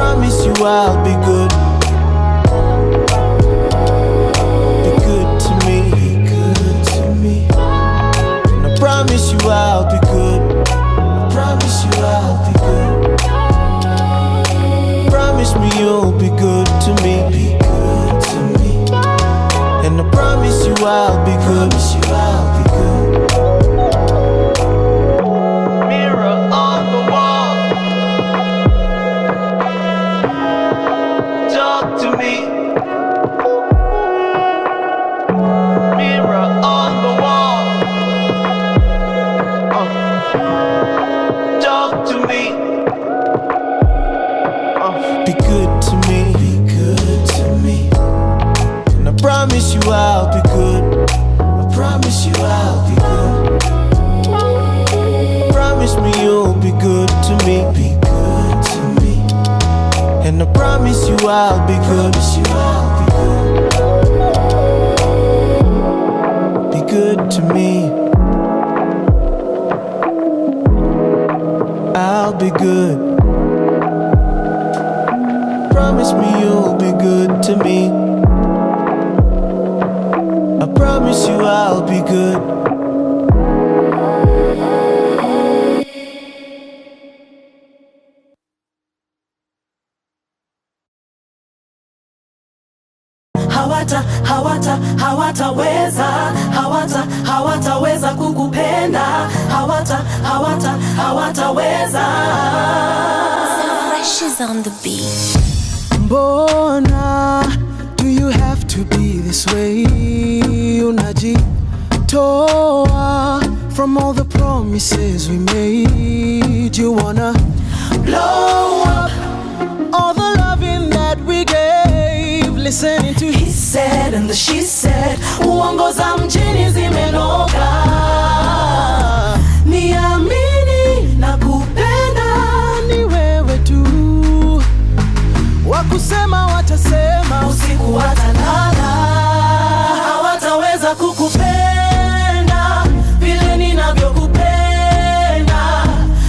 promise you I'll be good. Be good to me, be good to me. And I promise you I'll be good. I promise you I'll be good. Promise me you'll be good to me, be good to me. And I promise you I'll be good. Promise you I'll be good. Mirror on the wall, talk to me. Mirror on the wall, talk to me. Be good to me, be good to me. And I promise you I'll be good. I promise you I'll be good. Promise me you'll be good to me, be good to me. And I promise you I'll be good. Promise you I'll be good. Be good to me. I'll be good. Promise me you'll be good to me. I promise you I'll be good. Hawataweza kukupenda, hawataweza. So Fresh is on the beat. Mbona do you have to be this way? Unajitoa from all the promises we made. You wanna blow up all the loving that we gave. Listening to he said and the she said. Uongo za mjini zimenoga. Niamini na kupenda ni wewe tu. Wakusema watasema, usiku watalala. Hawataweza kukupenda vile ninavyokupenda.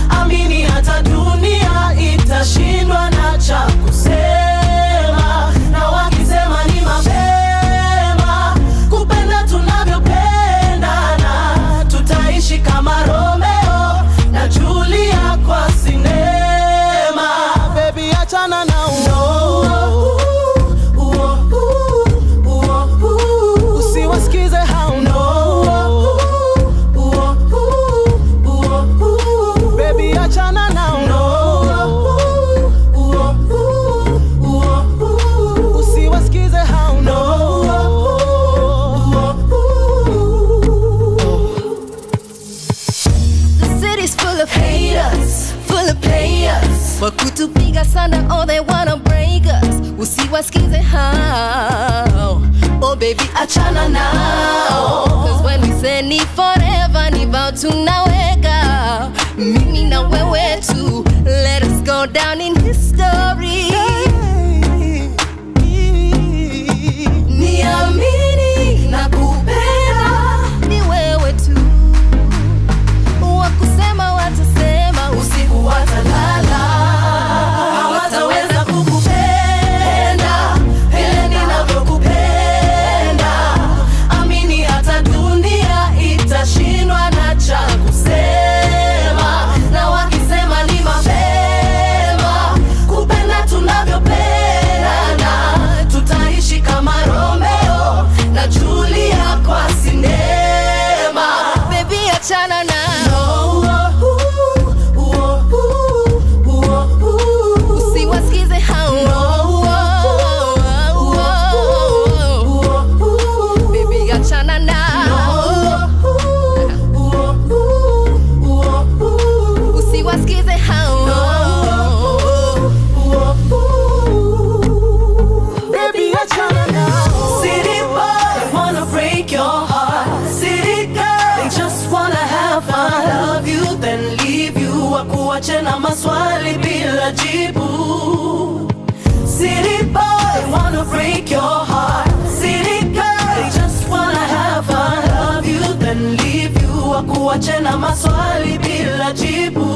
Amini hata dunia itashindwa na cha kusema. Na wakisema ni mapema kupenda tunavyopendana. Tutaishi kama Romeo na Julia kwa sinema. baby achana na usiwasikize hao. Baby achana nao. Usiwasikize hao. The city's full of Haters, full of players. wakutupiga sana, oh they wanna break us. Usiwasikize hao. Oh baby Achana nao. Cause when we say ni forever, ni vow tunaweka. Mimi na wewe tu. Let us go down in history. Niamini na kupenda Ni wewe tu. Wakusema watasema, usiku watalala. Hawataweza kukupenda vile ninavyokupenda. Amini hata dunia itashindwa na cha kusema. Na wakisema ni mapema kupenda tunavyopendana. Tutaishi kama Romeo na Julia kwa sinema. baby achana na usiwasikize hao. Baby achana nao. Usiwasikize hao. Baby achana nao. City boy, wanna break your heart. City girl, they just wanna have fun. Love you, then leave you. Wakuache na maswali bila jibu. City boy, wanna break your heart. City girl, they just wanna have fun. Love you, then leave you. Wakuache na maswali bila jibu.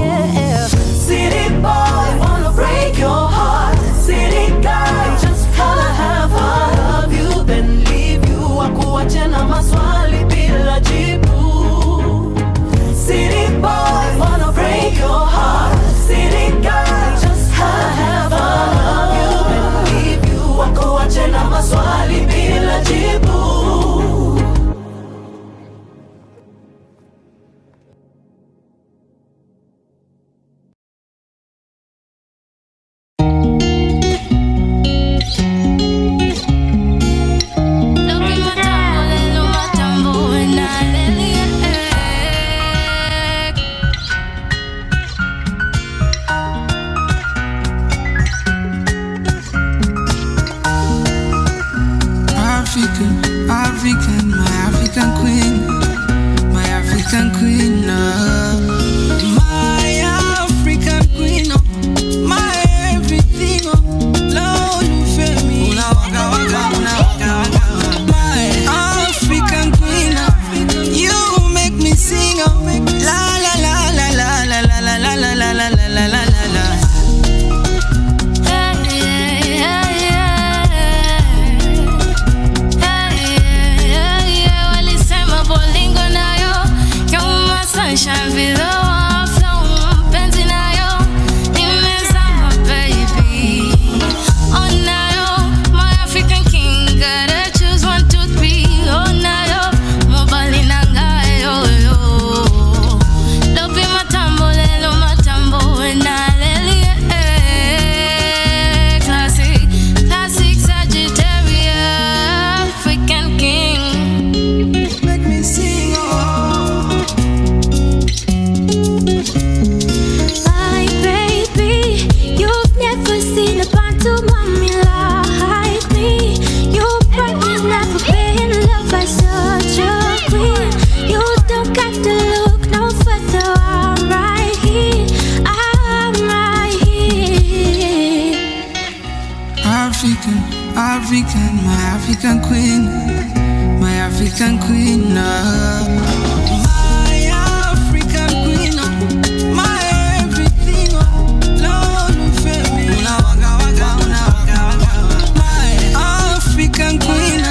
Yeah. City boy, wanna break your heart. la la la la la la la. Walisema bolingo nayo kama sunshine vile waflow mpenzi nayo nimezama baby. Oh nayo my African king gotta choose 1, 2, 3. Oh nayo mobali nangayo yo. Dopi matambo lelo matambo wenaleli classic classic Sagittarius African king. Make me sing, oh. My baby, you've never seen a pantomime like me. You've probably never been loved by such a queen. You don't got to look no further. I'm right here. I'm right here. African, African, my African queen, my African queen, my African queen, my everything, Lord, una waka waka, my African queen,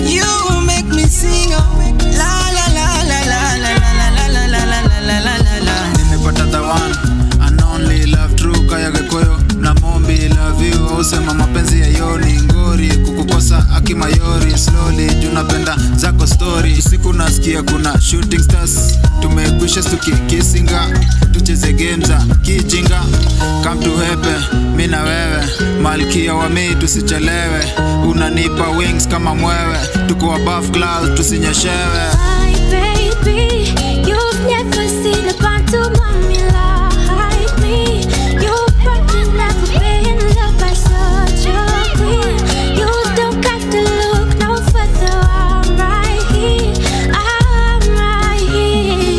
you make me sing, la la la la la la la la la la la la la la. Nimepata the one and only love, true kaya Gikuyu na mombi love you. Usema mapenzi ya yoni ngori, kukukosa akimayori slowly, junapenda zako story. Siku nasikia kuna shooting stars, tumekwisha tukikisinga, tucheze games za kijinga. Come to heaven, mimi na wewe, malkia wa mimi tusichelewe. Unanipa wings kama mwewe, tuko above clouds tusinyeshewe. My baby, you've never seen a pantomime like me. You've probably never been loved by such a queen. You don't got to look no further. I'm right here. I'm right here.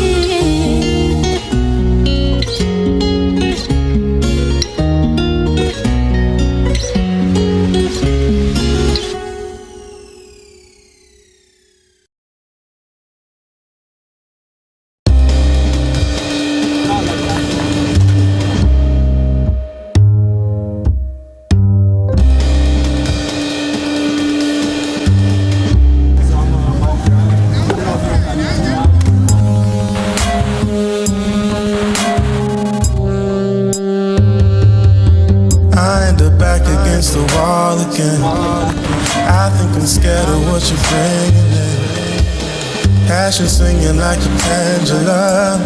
I end up back against the wall again. I think I'm scared of what you're bringing in. Passion swinging like a pendulum.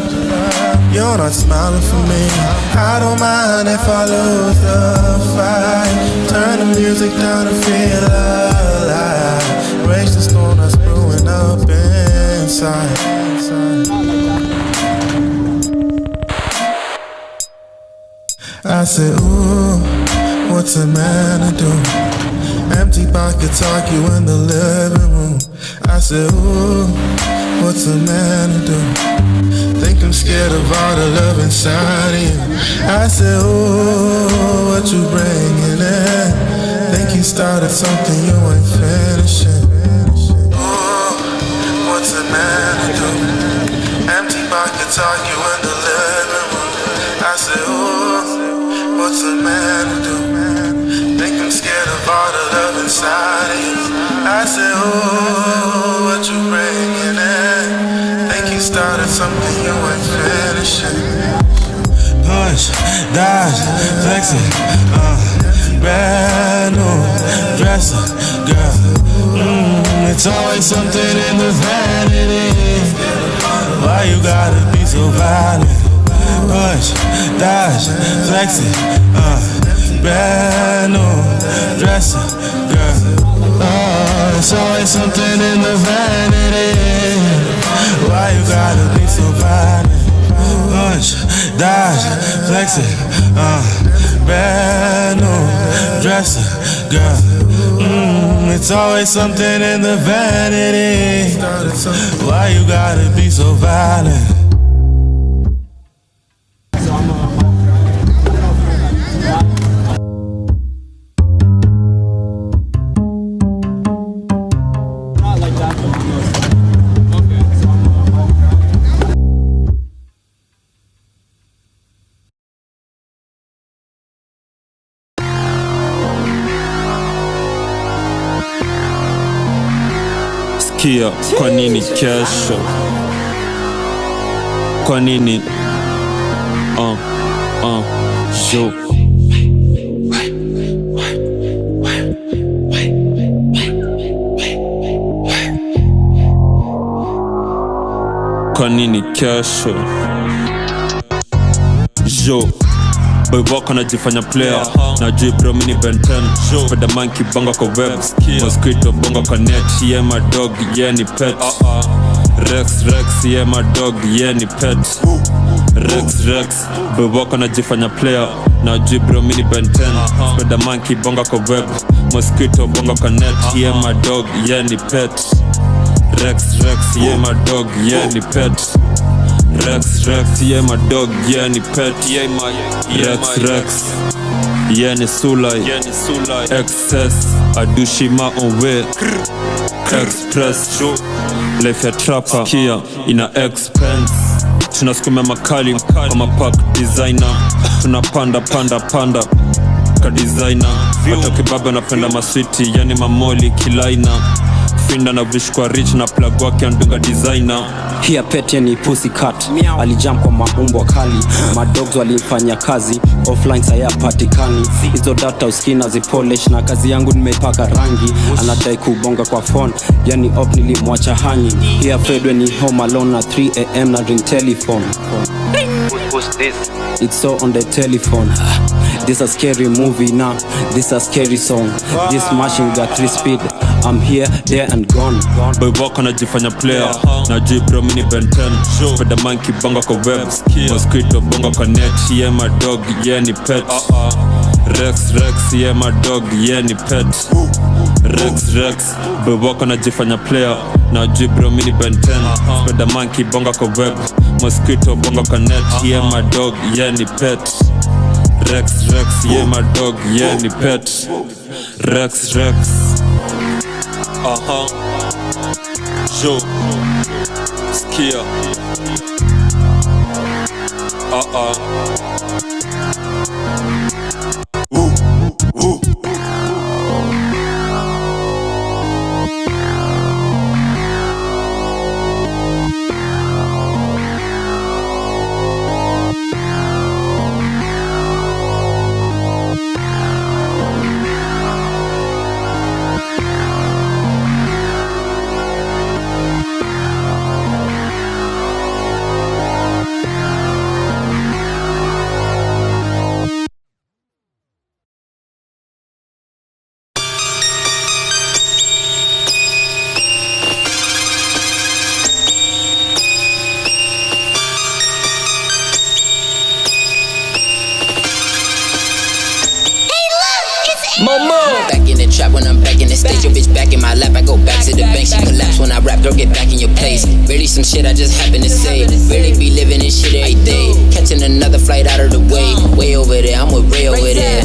You're not smiling for me. I don't mind if I lose the fight. Turn the music down and feel alive. Rage the storm that's brewing up inside. I said, ooh, what's a man to do? Empty pockets argue in the living room. I said, ooh, what's a man to do? Think I'm scared of all the love inside of you. I said, ooh, what you bringing in? Think you started something you ain't finishing. Ooh, what's a man to do? Empty pockets argue in the living room. I said, ooh, what's a man to do? Think I'm scared of all the love inside of you. I said, ooh, what you bringing in? Think you started something you ain't finishing. Push, dodge, flexing, brand new dresser, girl. It's always something in the vanity. Why you gotta be so violent? Push, dodge, flexing, brand new dresser, girl. It's always something in the vanity. Why you gotta be so violent? Punch, dodge, flexing, brand new dresser, girl. It's always something in the vanity. Why you gotta be so violent? Sikia, kwa nini kesho? Kwa nini? Yo. Kwa nini kesho? Yo. Boy wako najifanya player, najui bro mini Ben 10. Spiderman kibonga kwa web, mosquito bonga kwa net. Yeah my dog, yeah ni pet. Rex, yeah my dog, yeah ni pet. Rex, boy wako najifanya player, najui bro mini Ben 10. Spiderman kibonga kwa web, mosquito bonga kwa net. Yeah my dog, yeah ni pet. Rex, yeah my dog, yeah ni pet. Rex, yeah my dog, yeah ni pet. Rex, yeah ni Sulai. Excess, Adushima on way. Express, life ya trapper, Kia ina expense. Tunasukuma makali kwa mapak designer. Tunapanda ka designer. Watu kibaba napenda maswiti, yani mamoli kilaina. Finda na vish kwa rich na plug wake andunga designer. Here pete ni pussycat, alijump kwa maumbo kali. Madogs walimfanya kazi, offline saya patikani. Hizo data uskina zipolish na kazi yangu nimeipaka rangi. Anadai kubonga kwa phone, yani op nilimwacha hangi. Here Fredwe ni home alone at 3 AM na ring telephone. Who's this? It's so on the telephone. This a scary movie now, this a scary song. This machine got 3 speed, I'm here, there and gone. Boy wako najifanya player, najui bro mini Ben 10. Spiderman kibonga kwa web, mosquito bonga kwa net. Yeah my dog, yeah ni pet. Rex, yeah my dog, yeah ni pet. Rex, boy wako najifanya player, najui bro mini Ben 10. Spiderman kibonga kwa web, mosquito bonga kwa net. Yeah my dog, yeah ni pet. Rex, yeah my dog, yeah ni pet. Rex. Yo. Sikia. Back in the trap when I'm back in the stage. Your bitch back in my lap, I go back to the bank. She collapse when I rap, girl, get back in your place. Really some shit I just happen to say. Really be living this shit every day. Catching another flight out of the way. Way over there, I'm with Ray over there.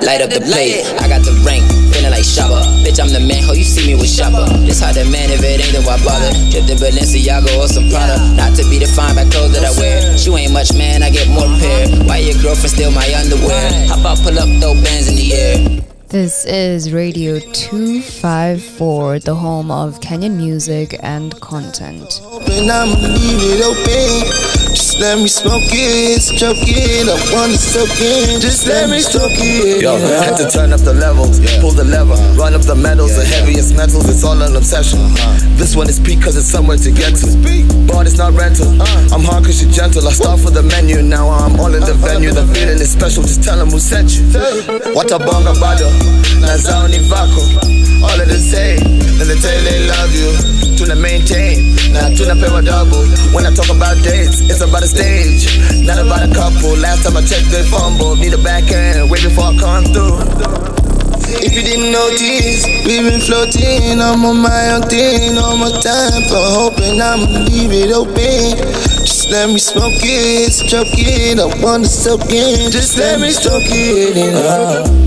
Light up the plate, I got the rank, feeling like Shabba. Bitch, I'm the man, ho, you see me with Shabba. This how the man, if it ain't, then why bother? Trip to Balenciaga or some Prada. Not to be defined by clothes that I wear. You ain't much, man, I get more pair. Why your girlfriend steal my underwear? Hop out, pull up, throw bands in the air. This is Radio 254, the home of Kenyan music and content. Open, I'ma leave it open. Just let me smoke it, stroke it. I wanna soak it. Just let me stroke it. Yo, had to turn up the levels, pull the lever, run up the metals, the heaviest metals. It's all an obsession. This one is peak 'cause it's somewhere to get to. But it's not rental. I'm hard 'cause you're gentle. I start for the menu, now I'm all in the venue. The feeling is special, just tell them who sent you. What a bonga bado, nazao ni vako. All of the same, and they tell they love you. Tuna maintain, now tuna pay a double. When I talk about dates, it's about a stage, not about a couple. Last time I checked, they fumbled. Need a back end, way before I come through. If you didn't notice, we've been floating. I'm on my own thing, no more time for hoping. I'ma leave it open. Just let me smoke it, stroke it. I wanna soak it. Just let me stroke it.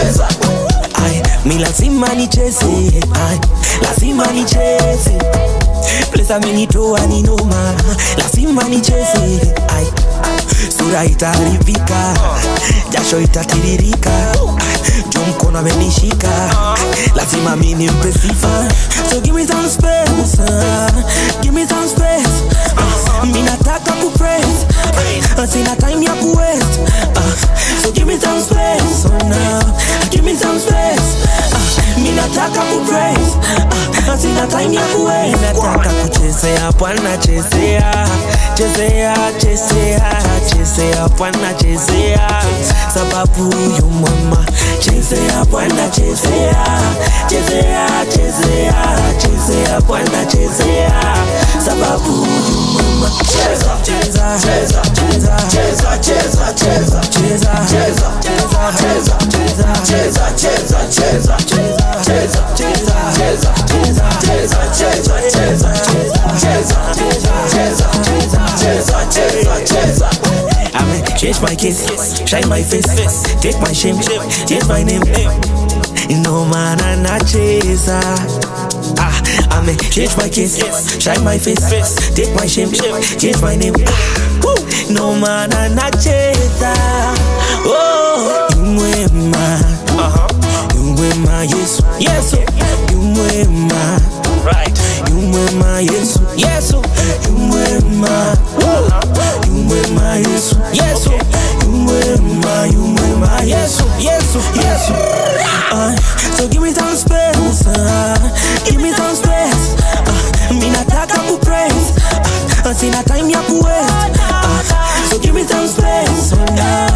cheza. Ay, mi lazima nicheze, ay, lazima nicheze. Place amenitoa ni noma, lazima nicheze. Ay, sura itaharibika, jasho itatiririka, juu mkono amenishika, lazima mimi nimpe sifa. So give me some space, give me some space. Mimi nataka kupraise, sina time ya kuwaste. So give me some space, oh now, give me some space. Mimi nataka kupraise, sina time ya kuwaste. Nataka kuchezea Bwana, chezea, chezea, chezea, chezea Bwana, chezea, sababu yu mwema. Chezea Bwana, chezea, chezea, chezea, chezea Bwana, chezea, sababu yu mwema. Cheza, cheza, cheza, cheza, cheza, cheza, cheza, cheza, cheza, cheza, cheza, cheza, cheza, cheza, cheza, cheza, cheza, cheza, cheza, cheza. Amen. Change my case, shine my face, take my shame, change my name. No man anacheza. Amen. Change my case, shine my face, take my shame, change my name. No man anacheza. Oh, Yumwema, Yumwema Yesu, Yesu, Yumwema, right? Yumwema Yesu, Yesu, Yumwema, Yumwema Yesu, Yesu, Yumwema, Yumwema Yesu, Yesu, Yesu. So give me some space, give me some space. Mimi nataka kupraise, sina time ya kuwaste. So give me some space, oh now,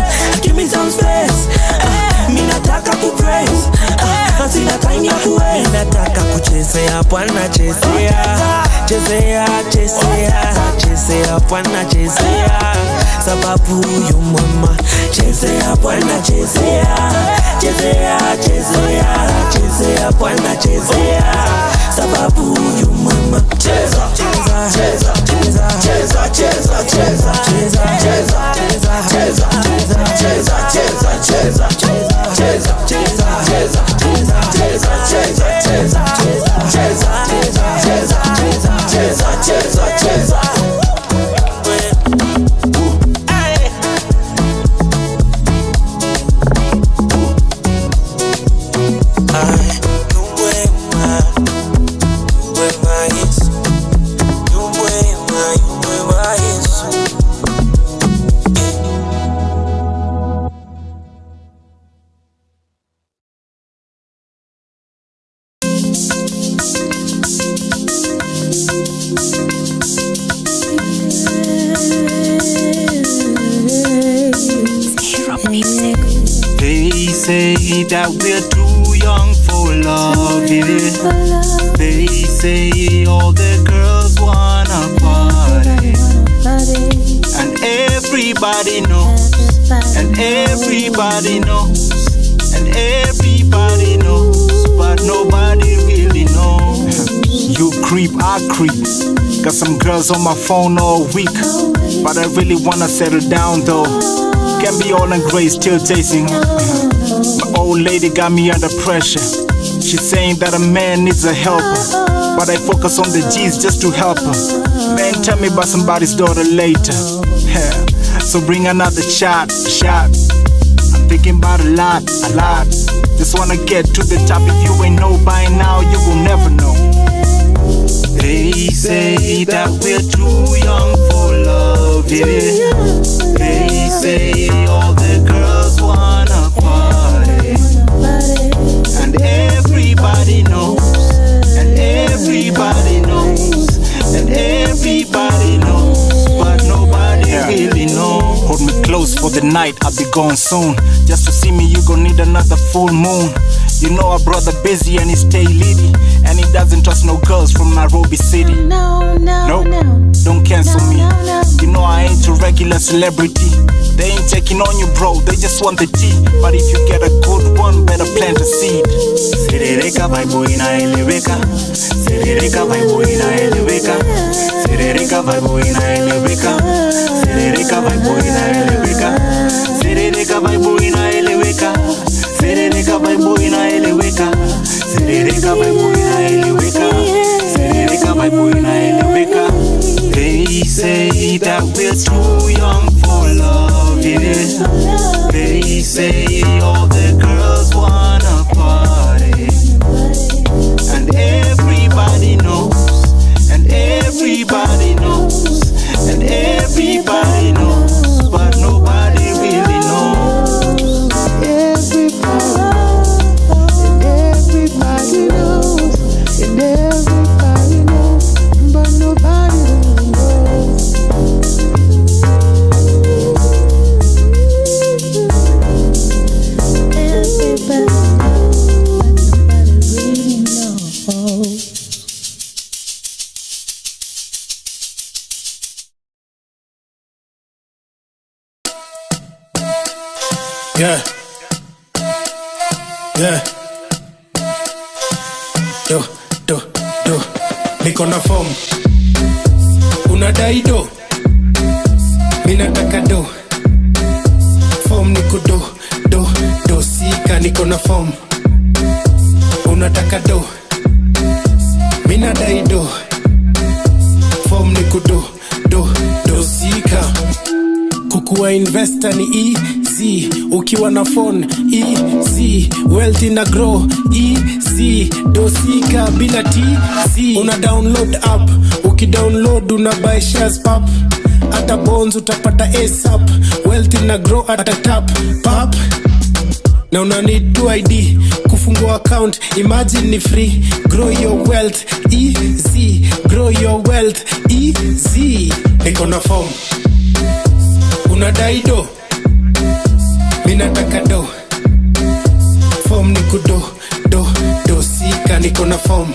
give me some space. Mimi nataka kupraise, sina time ya kuwaste. Nataka kuchezea Bwana, chezea, chezea, chezea, chezea Bwana, chezea, sababu yu mwema. Chezea Bwana, chezea, chezea, chezea, chezea Bwana, chezea, sababu yu mwema. Cheza, cheza, cheza, cheza, cheza, cheza, cheza, cheza, cheza, cheza, cheza, cheza, cheza, cheza, cheza, cheza, cheza, cheza, cheza, cheza. They say that we're too young for love, yeah. They say all the girls wanna party, and everybody knows, and everybody knows, and everybody knows, but nobody really knows. You creep, I creep. Got some girls on my phone all week, but I really wanna settle down though. Can't be all in gray, still chasing. My old lady got me under pressure. She's saying that a man needs a helper, but I focus on the G's just to help her. Man, tell me about somebody's daughter later. So bring another shot. I'm thinking about a lot. Just wanna get to the top. If you ain't know by now, you will never know. They say that we're too young for love, yeah. They say all the girls wanna party, and everybody knows, and everybody knows, and everybody knows, but nobody really knows. Hold me close for the night, I'll be gone soon. Just to see me, you gon' need another full moon. You know our brother busy and he stay litty, and he doesn't trust no girls from Nairobi City. No, don't cancel me. You know I ain't a regular celebrity. They ain't checking on you, bro, they just want the tea. But if you get a good one, better plant a seed. Serereka vibe inaeleweka, serereka vibe inaeleweka, serereka vibe inaeleweka, serereka vibe inaeleweka, serereka vibe inaeleweka, serereka Serereka Bible inaeleweka. Serereka Bible inaeleweka. Serereka Bible inaeleweka. They say that we're too young for love, yeah. They say all the girls wanna party, and everybody knows, and everybody knows, and everybody knows, but nobody really knows. Everybody knows, and everybody knows, but nobody really knows. Everybody knows, but nobody really knows. Yeah. Yeah. Do. Niko na form. Unadai do. Mina nataka do. Form niko do. Sika niko na form. Unataka do. Mina dai do. Form niko do. Sika. Kukuwa investor ni easy. Ukiwa na phone easy. Wealth ina grow easy. Dosika bila TZ. Una download app. Ukidownload una buy shares pap. Ata bonds utapata ASAP. Wealth ina grow at a tap pap. Na una need 2 ID kufungua account. Imagine ni free. Grow your wealth easy. Grow your wealth easy. Niko na form. Unadai do. Mina nataka do. Form niko do. Sika niko na form.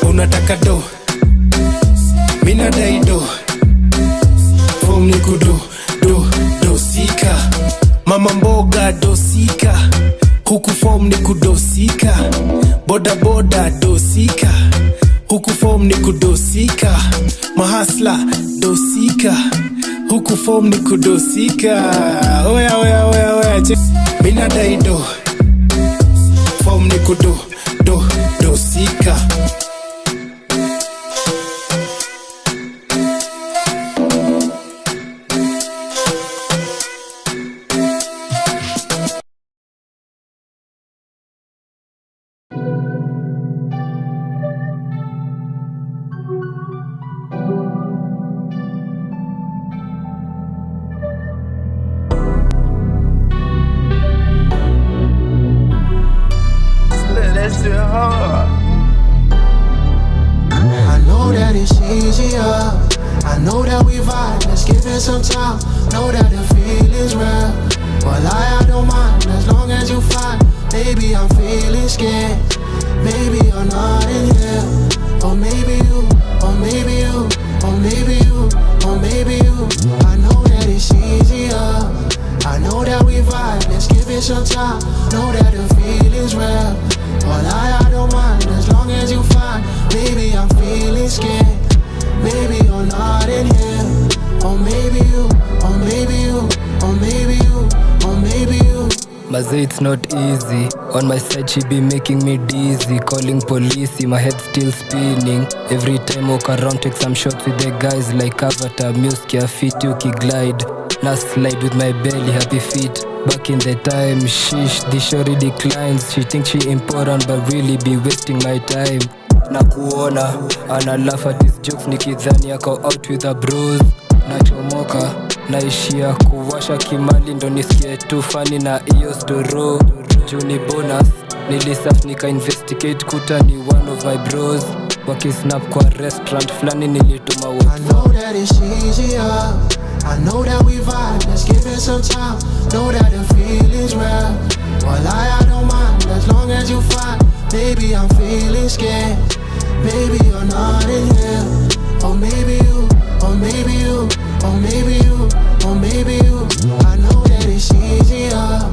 Unataka do. Mina dai do. Form niko do. Sika. Mama mboga dosika. Huku form niko dosika. Boda dosika. Huku form niko dosika. Mahasla dosika. Huku form niko dosika. Oya. Mina dai do. Form niko dosika. I know that it's easier. I know that we vibe, let's give it some time. Know that the feeling's real. Well, I don't mind as long as you find. Maybe I'm feeling scared. Maybe you're not in here. Or maybe you, or maybe you, or maybe you, or maybe you. I know that it's easier. I know that we vibe, let's give it some time. Know that the feeling's real. Well, I don't mind as long as you find. Maybe I'm feeling scared. Maybe you're not in here. Or maybe you, or maybe you, or maybe you, or maybe you. Mazay, it's not easy. On my side she be making me dizzy. Calling police, my head still spinning. Every time walk around, take some shots with the guys like Avatar. Music ya fit, uki glide. Now slide with my belly, happy feet. Back in the time, sheesh, the shorty declines. She thinks she important but really be wasting my time. Na kuona, ana laugh at his jokes nikidhani ako out with a bros. Nachomoka, naishia kuwasha kimali ndo nisikie tu funny na iyo storo. Juni bonus, nilisaf nika investigate kuta ni one of my bros. Wakisnap kwa restaurant flani nilituma WhatsApp. I know that it's easier. I know that we vibe, let's give it some time. Know that the feeling's real. Well, I don't mind as long as you find. Maybe I'm feeling scared. Maybe you're not in here. Or maybe you, or maybe you, or maybe you, or maybe you. I know that it's easier.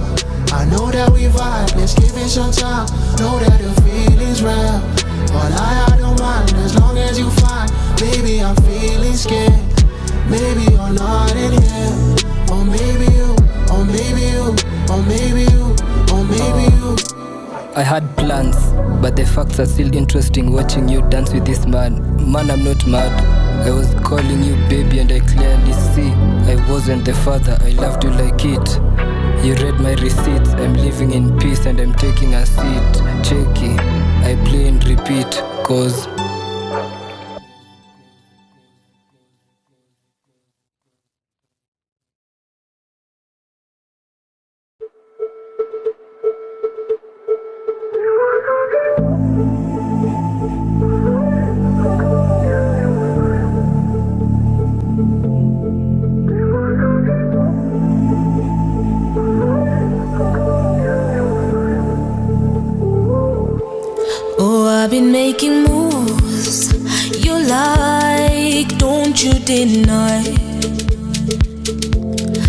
I know that we vibe, let's give it some time. Know that the feeling's real. Well, I don't mind as long as you find. Maybe I'm feeling scared. Maybe you're not in here. Or maybe you, or maybe you, or maybe you, or maybe you. I had plans, but the facts are still interesting. Watching you dance with this man. Man, I'm not mad. I was calling you baby and I clearly see I wasn't the father, I loved you like it. You read my receipts, I'm living in peace and I'm taking a seat. Checky, I play and repeat, cause I've been making moves you like, don't you deny.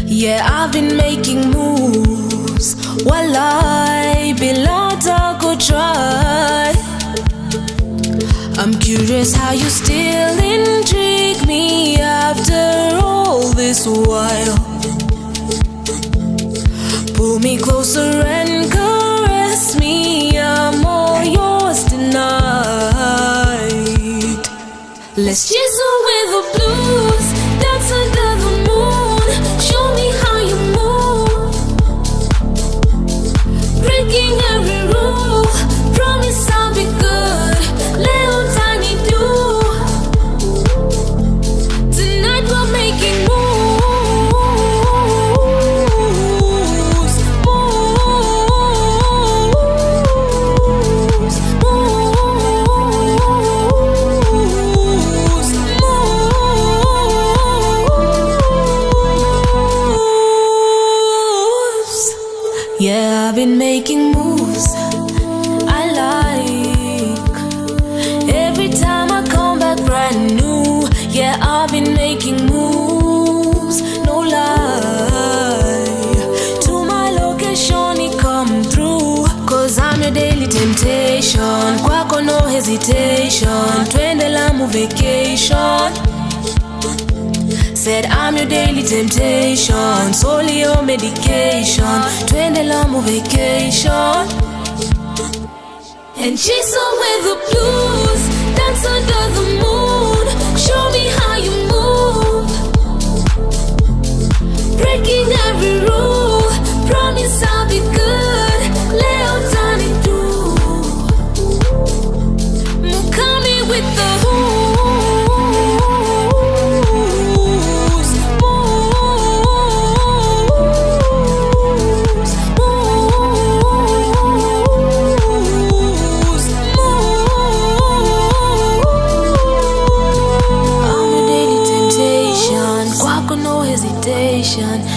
Yeah, I've been making moves while I belong to go try. I'm curious how you still intrigue me after all this while. Pull me closer and caress me, I'm all yours tonight. Let's chisel with the blues, dance under the moon. Show me how you move, breaking every rule. Promise I'll be good, little tiny do. Tonight we're making moves. Yeah, I've been making moves I like. Every time I come back brand new. Yeah, I've been making moves, no lie. To my location, it come through. Cause I'm your daily temptation. Kwako no hesitation. Twende Lamu vacation. Said I'm your daily temptation, solely your medication. Twende Lamu vacation. And chisel with the blues, dance under the moon. Show me how you move, breaking every rule. Promise I'll be good, Leo Tani do. Mukami with the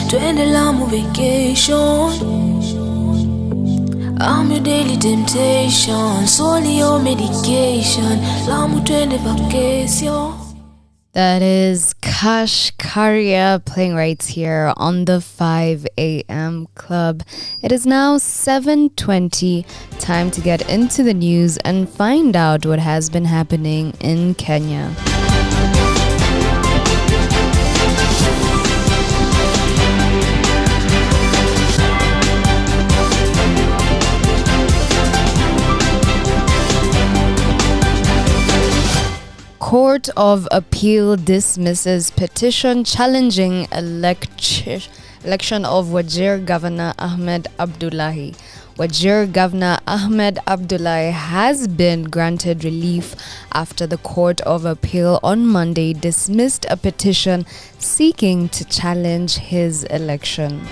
twende Lamu vacation. I'm your daily temptation, solely your medication. Lamu twende vacation. That is Kash Karia playing right here on the 5 a.m. club. It is now 7:20. Time to get into the news and find out what has been happening in Kenya. Court of Appeal dismisses petition challenging election of Wajir Governor Ahmed Abdullahi. Wajir Governor Ahmed Abdullahi has been granted relief after the Court of Appeal on Monday dismissed a petition seeking to challenge his election.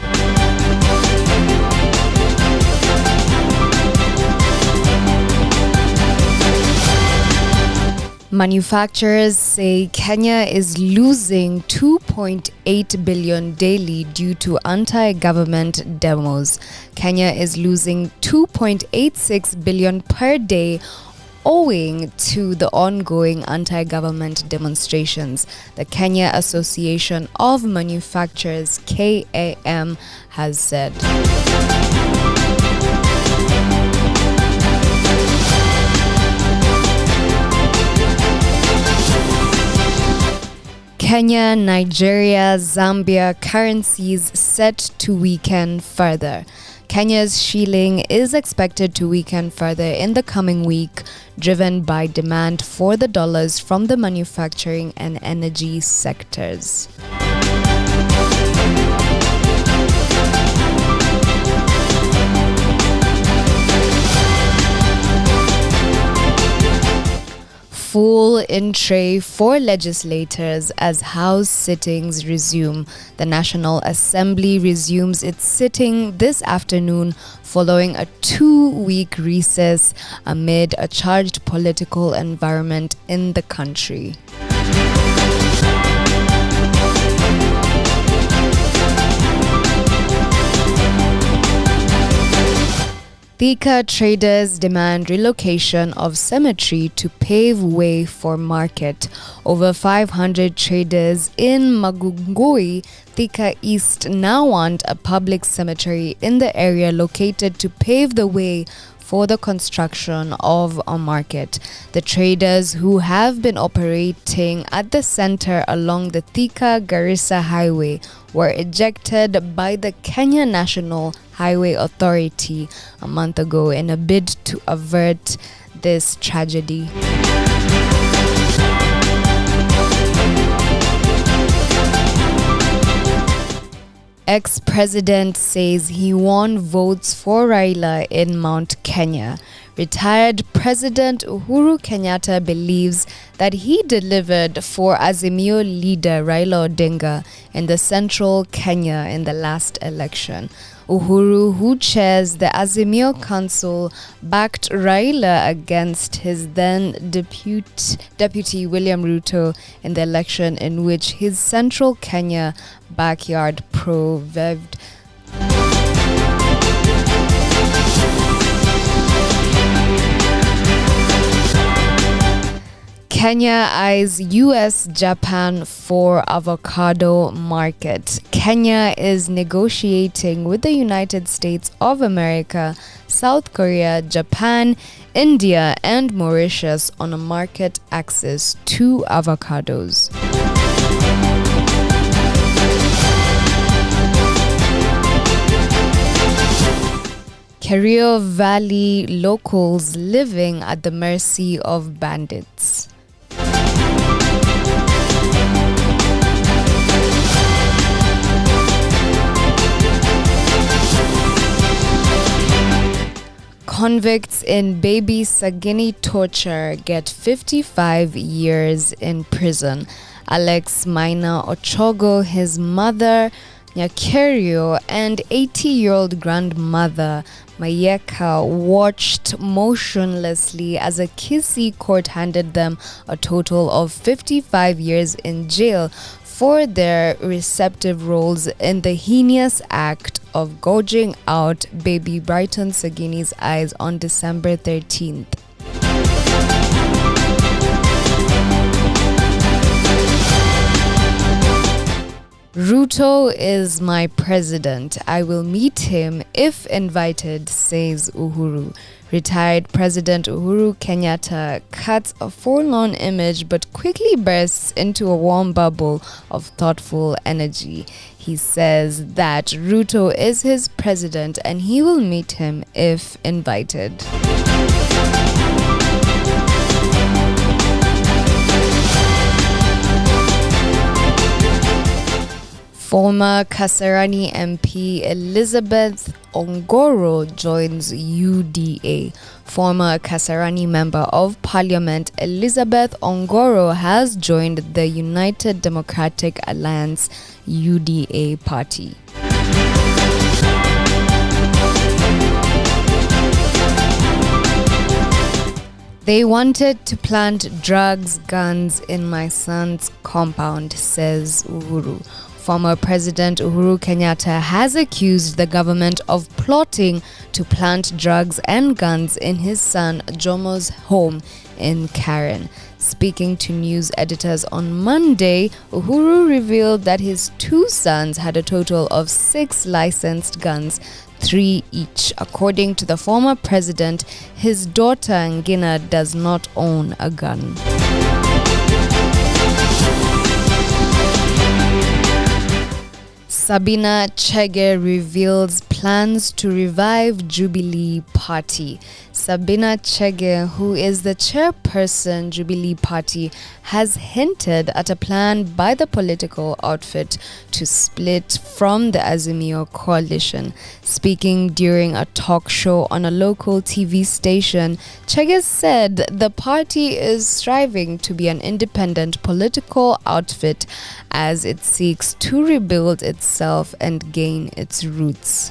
Manufacturers say Kenya is losing 2.8 billion daily due to anti-government demos. Kenya is losing 2.86 billion per day owing to the ongoing anti-government demonstrations. The Kenya Association of Manufacturers, KAM, has said. Kenya, Nigeria, Zambia currencies set to weaken further. Kenya's shilling is expected to weaken further in the coming week, driven by demand for the dollars from the manufacturing and energy sectors. Full in tray for legislators as House sittings resume. The National Assembly resumes its sitting this afternoon following a 2-week recess amid a charged political environment in the country. Thika traders demand relocation of cemetery to pave way for market. Over 500 traders in Magungoi, Thika East now want a public cemetery in the area located to pave the way for the construction of a market. The traders who have been operating at the center along the Thika-Garissa Highway were ejected by the Kenya National Highway Authority a month ago in a bid to avert this tragedy. Ex-president says he won votes for Raila in Mount Kenya. Retired President Uhuru Kenyatta believes that he delivered for Azimio leader Raila Odinga in the central Kenya in the last election. Uhuru, who chairs the Azimio Council, backed Raila against his then deputy William Ruto in the election in which his central Kenya backyard proved. Kenya eyes US-Japan for avocado market. Kenya is negotiating with the United States of America, South Korea, Japan, India, and Mauritius on a market access to avocados. Kerio Valley locals living at the mercy of bandits. Convicts in Baby Sagini torture get 55 years in prison. Alex Maina Ochogo, his mother, Nyakerio, and 80-year-old grandmother Mayeka watched motionlessly as a Kisii court handed them a total of 55 years in jail for their receptive roles in the heinous act of gouging out baby Brighton Sagini's eyes on December 13th. Ruto is my president. I will meet him if invited, says Uhuru. Retired President Uhuru Kenyatta cuts a forlorn image but quickly bursts into a warm bubble of thoughtful energy. He says that Ruto is his president and he will meet him if invited. Former Kasarani MP Elizabeth Ongoro joins UDA. Former Kasarani Member of Parliament Elizabeth Ongoro has joined the United Democratic Alliance UDA party. They wanted to plant drugs, guns in my son's compound, says Uhuru. Former President Uhuru Kenyatta has accused the government of plotting to plant drugs and guns in his son Jomo's home in Karen. Speaking to news editors on Monday, Uhuru revealed that his two sons had a total of 6 licensed guns, 3 each. According to the former president, his daughter Ngina does not own a gun. Sabina Chege reveals plans to revive Jubilee Party. Sabina Chege, who is the chairperson Jubilee Party, has hinted at a plan by the political outfit to split from the Azimio coalition. Speaking during a talk show on a local TV station, Chege said the party is striving to be an independent political outfit as it seeks to rebuild itself and gain its roots.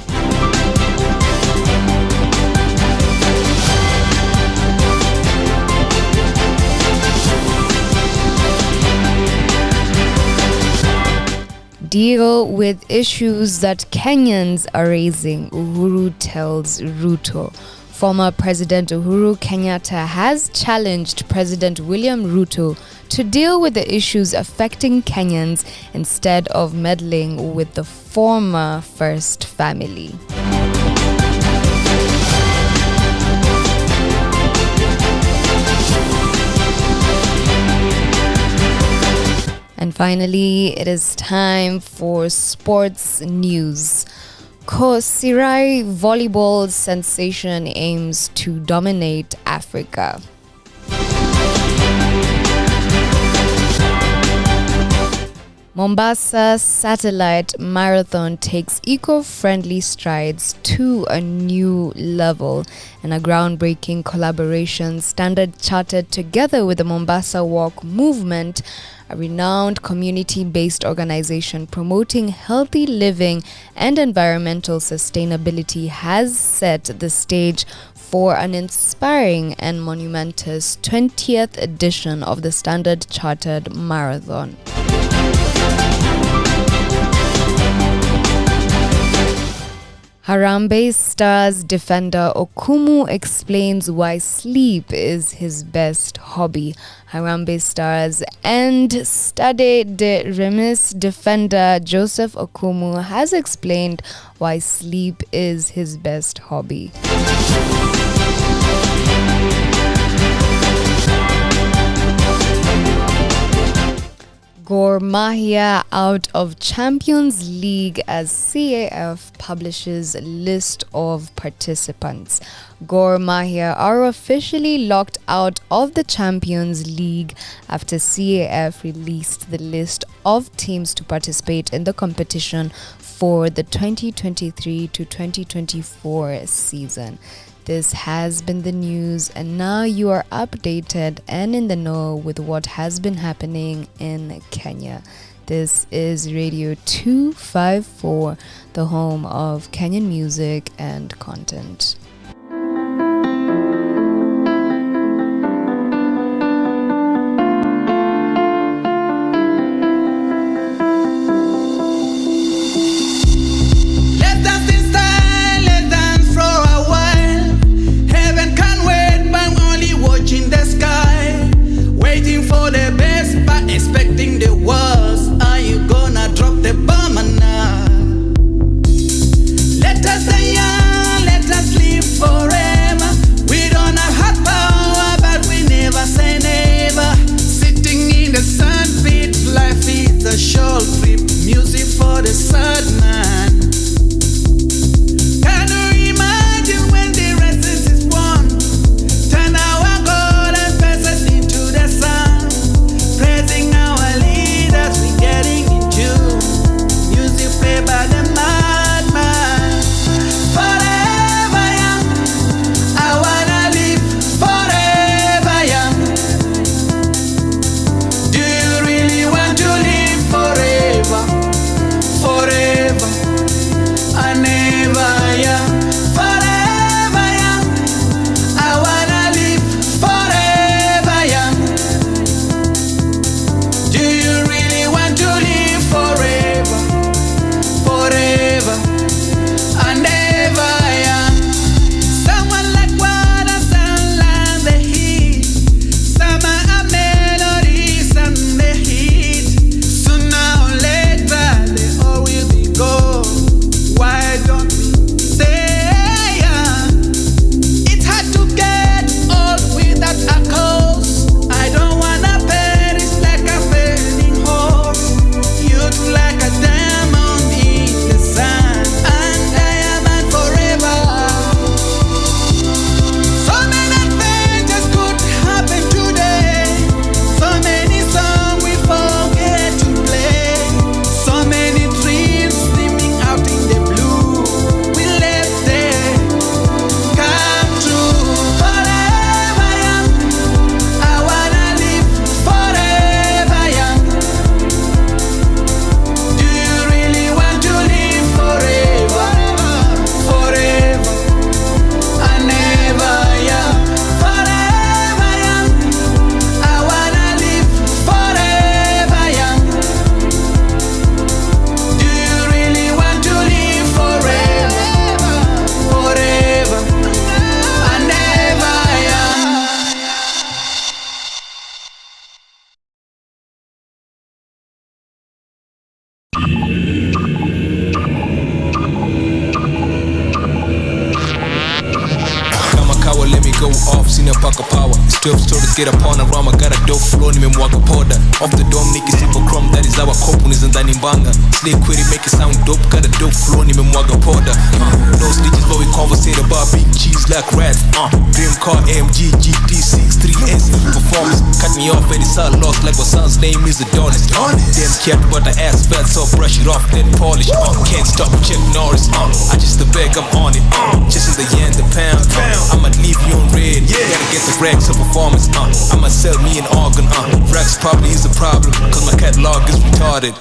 Deal with issues that Kenyans are raising, Uhuru tells Ruto. Former President Uhuru Kenyatta has challenged President William Ruto to deal with the issues affecting Kenyans instead of meddling with the former First Family. And finally, it is time for sports news. Kosirai volleyball sensation aims to dominate Africa. Mombasa Satellite Marathon takes eco-friendly strides to a new level. In a groundbreaking collaboration, Standard Chartered together with the Mombasa Walk Movement, a renowned community-based organization promoting healthy living and environmental sustainability, has set the stage for an inspiring and monumentous 20th edition of the Standard Chartered Marathon. Harambee Stars defender Okumu explains why sleep is his best hobby. Harambee Stars and Stade de Reims defender Joseph Okumu has explained why sleep is his best hobby. Gor Mahia out of Champions League as CAF publishes list of participants. Gor Mahia are officially locked out of the Champions League after CAF released the list of teams to participate in the competition for the 2023 to 2024 season. This has been the news, and now you are updated and in the know with what has been happening in Kenya. This is Radio 254, the home of Kenyan music and content. Expecting the worst, are you gonna drop the bomb now? Let us die young, let us live go off, sina paka power. It's 12 stories, get upon a rama. Got a dope flow, nimemwaga powder. Off the dome, niki simple chrome. That is our cope, unizandani mbanga. Slay query, make it sound dope. Got a dope flow, nimemwaga powder. No snitches, but we conversate about big cheese like rats. Dream car, AMG, GT63S. Performance, cut me off, and it's all lost. Like my son's name is Adonis. Damn cat, but the ass fat, so brush it off, then polish. Can't stop, check Norris. I just the bag, I'm on it. Just as the yen, the pound. I'ma leave you on red. Gotta get the racks of performance. I'ma sell me an organ. Racks probably is a problem, cause my catalog is retarded.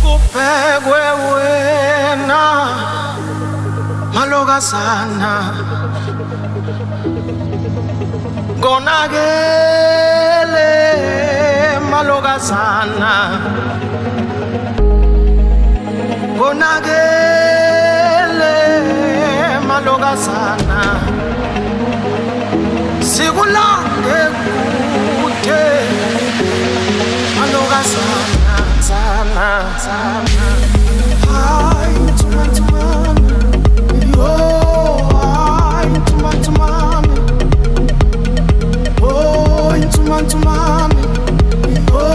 Kupegwe wena malokazana konakele malokazana konakele malokazana sikulande kude malokazana sana sana hayi tumantumani yo hayi tumantumani oh tumantumani yo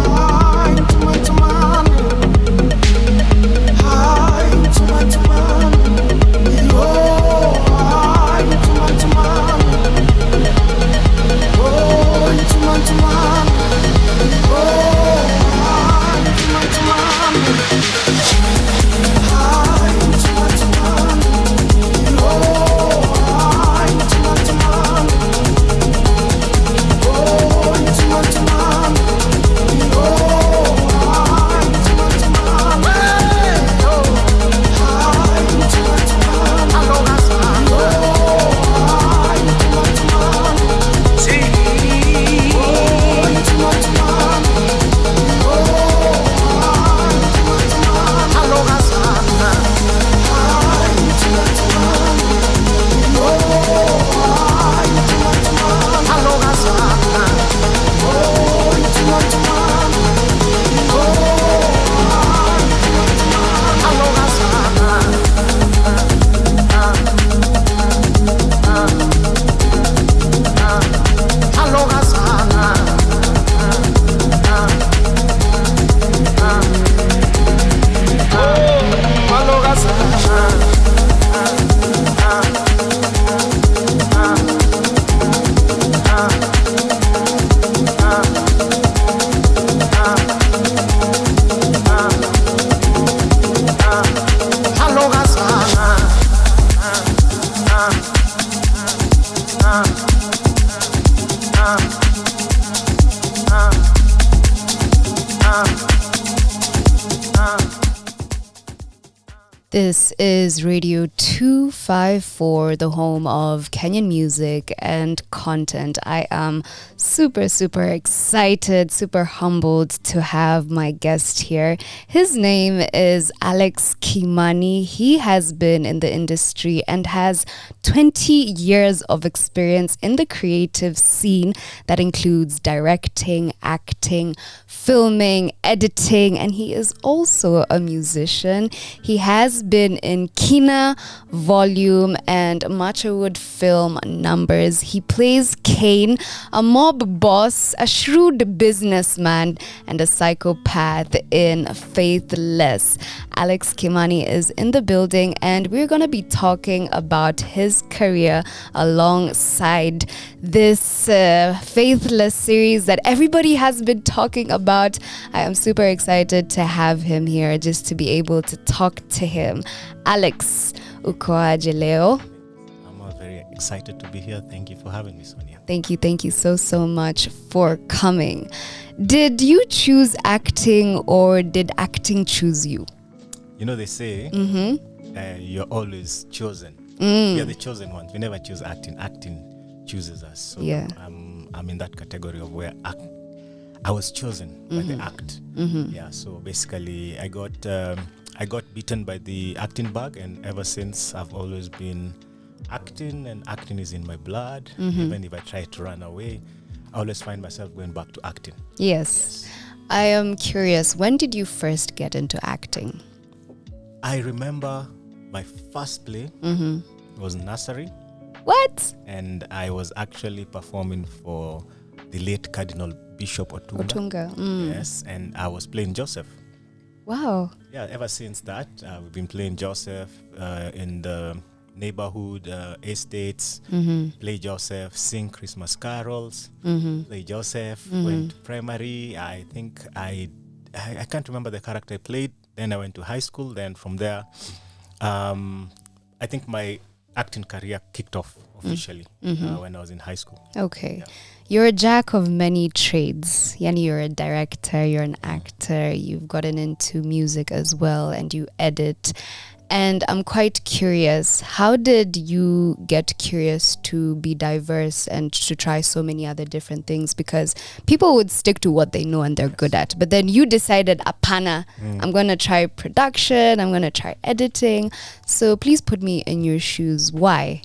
hayi tumantumani hayi tumantumani yo hayi tumantumani oh tumantumani This is Radio 254, the home of Kenyan music and content. I am super, super excited, super humbled to have my guest here. His name is Alex Kimani. He has been in the industry and has 20 years of experience in the creative scene that includes directing, acting, filming, editing, and he is also a musician. He has been in Kina, Volume, and Machawood film numbers. He plays Kane, a mob boss, a shrewd businessman, and a psychopath in Faithless. Alex Kimani is in the building, and we're going to be talking about his career alongside this Faithless series that everybody has been talking about. I am super excited to have him here just to be able to talk to him. Alex, ukoaje leo? I'm very excited to be here. Thank you for having me, Sonia. Thank you so much for coming. Did you choose acting or did acting choose you? You know, they say you're always chosen. We are the chosen ones. We never choose acting. Acting chooses us. So yeah. I'm in that category of where I was chosen by the act. Yeah, so basically I got bitten by the acting bug, and ever since I've always been acting, and acting is in my blood. Even if I try to run away, I always find myself going back to acting. Yes. I am curious, when did you first get into acting? I remember my first play was nursery. What? And I was actually performing for the late Cardinal Bishop Otunga. Otunga. Yes, and I was playing Joseph. Wow. Yeah, ever since that, we've been playing Joseph in the neighborhood estates. Play Joseph, sing Christmas carols. Play Joseph. Went to primary. I think I can't remember the character I played. Then I went to high school. Then from there, I think my acting career kicked off officially when I was in high school. Okay. You're a jack of many trades. Yani, you're a director, you're an actor, you've gotten into music as well, and you edit. And I'm quite curious, how did you get curious to be diverse and to try so many other different things? Because people would stick to what they know and they're good at. But then you decided, apana, I'm going to try production, I'm going to try editing. So please put me in your shoes. Why?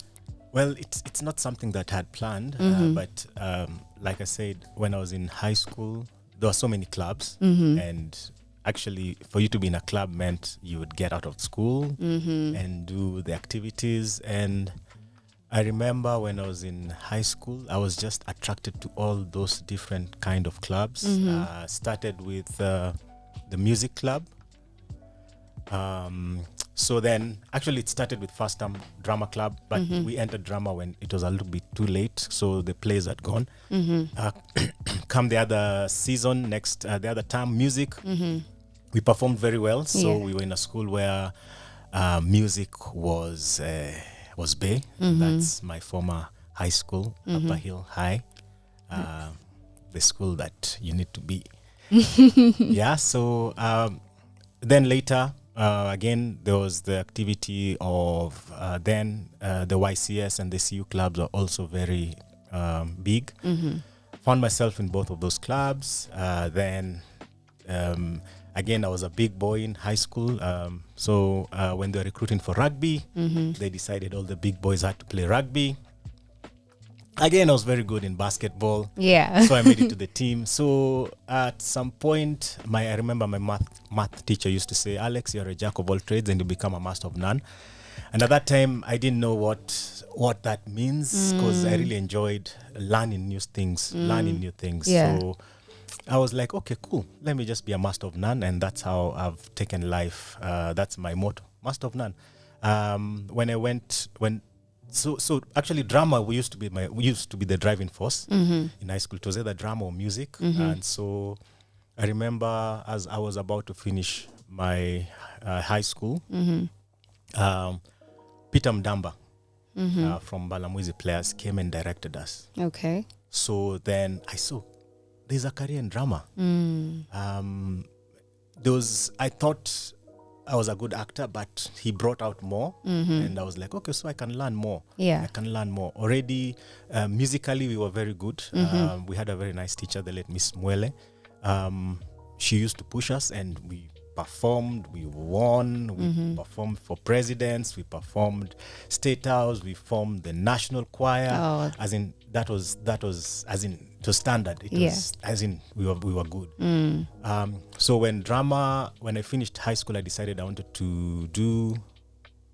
Well, it's not something that I had planned, but like I said, when I was in high school, there were so many clubs, and actually, for you to be in a club meant you would get out of school and do the activities. And I remember when I was in high school, I was just attracted to all those different kind of clubs. Started with the music club. So then, actually, it started with First Term Drama Club, but we entered drama when it was a little bit too late, so the plays had gone. Come the other season, the other term, music. We performed very well, so we were in a school where music was Bay. That's my former high school, Upper Hill High, the school that you need to be. Yeah, so then later, again, there was the activity of then the YCS and the CU clubs are also very big. Found myself in both of those clubs. Then again, I was a big boy in high school. So when they were recruiting for rugby, they decided all the big boys had to play rugby. Again, I was very good in basketball. Yeah. So I made it to the team. So at some point, I remember my math teacher used to say, Alex, you're a jack of all trades and you become a master of none. And at that time, I didn't know what that means, because I really enjoyed learning new things. Yeah. So I was like, okay, cool. Let me just be a master of none. And that's how I've taken life. That's my motto, master of none. So actually, drama used to be the driving force in high school. It was either drama or music, and so I remember as I was about to finish my high school, Peter Mdamba from Balamwizi Players came and directed us. Okay. So then I saw there's a career in drama. I thought I was a good actor, but he brought out more, and I was like, okay, so I can learn more. Yeah, I can learn more. Already, musically, we were very good. We had a very nice teacher, the late Miss Mwele. She used to push us, and we performed, we won, we performed for presidents, we performed State House, we formed the National Choir. As in, that was as in, it was standard. It was as in we were good. So when I finished high school, I decided I wanted to do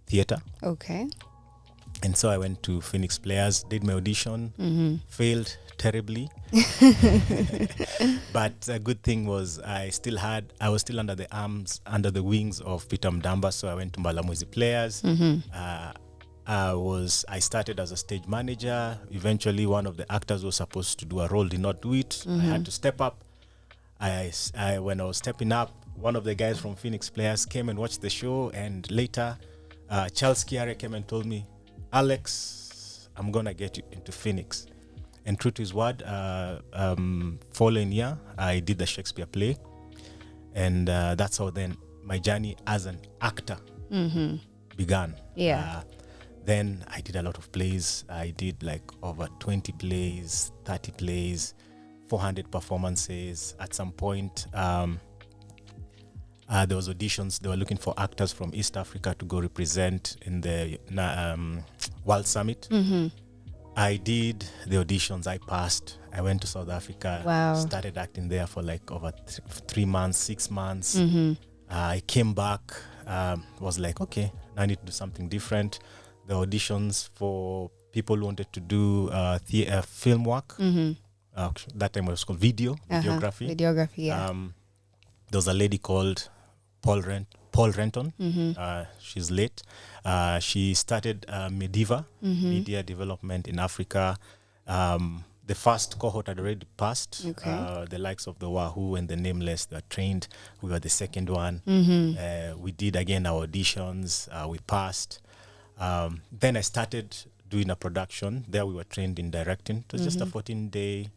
theater. Okay. And so I went to Phoenix Players, did my audition, failed terribly. But a good thing was I was still under the wings of Peter Mdamba, so I went to Balamwizi Players. I started as a stage manager. Eventually, one of the actors who was supposed to do a role did not do it. I had to step up. When I was stepping up, one of the guys from Phoenix Players came and watched the show, and later, Charles Kiare came and told me, Alex, I'm gonna get you into Phoenix. And true to his word, following year, I did the Shakespeare play, and that's how then my journey as an actor began. Yeah. Then I did a lot of plays. I did like over 20 plays, 30 plays, 400 performances. At some point, there was auditions. They were looking for actors from East Africa to go represent in the World Summit. I did the auditions. I passed. I went to South Africa. Wow. Started acting there for like over 3 months, 6 months. I came back. Was like, okay, now I need to do something different. The auditions for people who wanted to do film work. That time it was called videography. Videography, yeah. There was a lady called Paul Renton. She's late. She started Mediva, Media Development in Africa. The first cohort had already passed. Okay. The likes of the Wahoo and the Nameless, they were trained. We were the second one. We did again our auditions. We passed. Then I started doing a production. There we were trained in directing. It was just a 14-day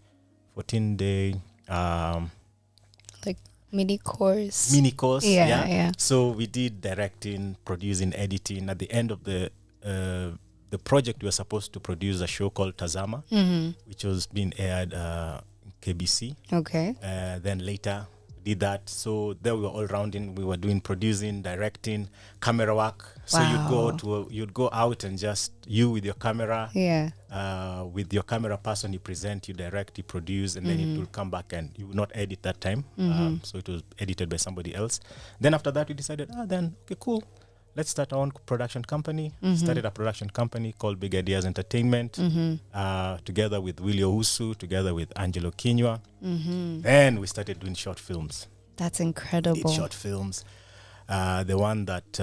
Like mini course. Yeah. So we did directing, producing, editing. At the end of the project, we were supposed to produce a show called Tazama, which was being aired KBC. Okay. Then later did that. So there we were all rounding. We were doing producing, directing, camera work. So you'd go out and just you with your camera. Yeah. With your camera person, you present, you direct, you produce, and then it will come back and you will not edit that time. So it was edited by somebody else. Then after that, we decided, okay, cool. Let's start our own production company. Started a production company called Big Ideas Entertainment, together with Willie Ousu, together with Angelo Kinywa. Then we started doing short films. That's incredible. Did short films. The one that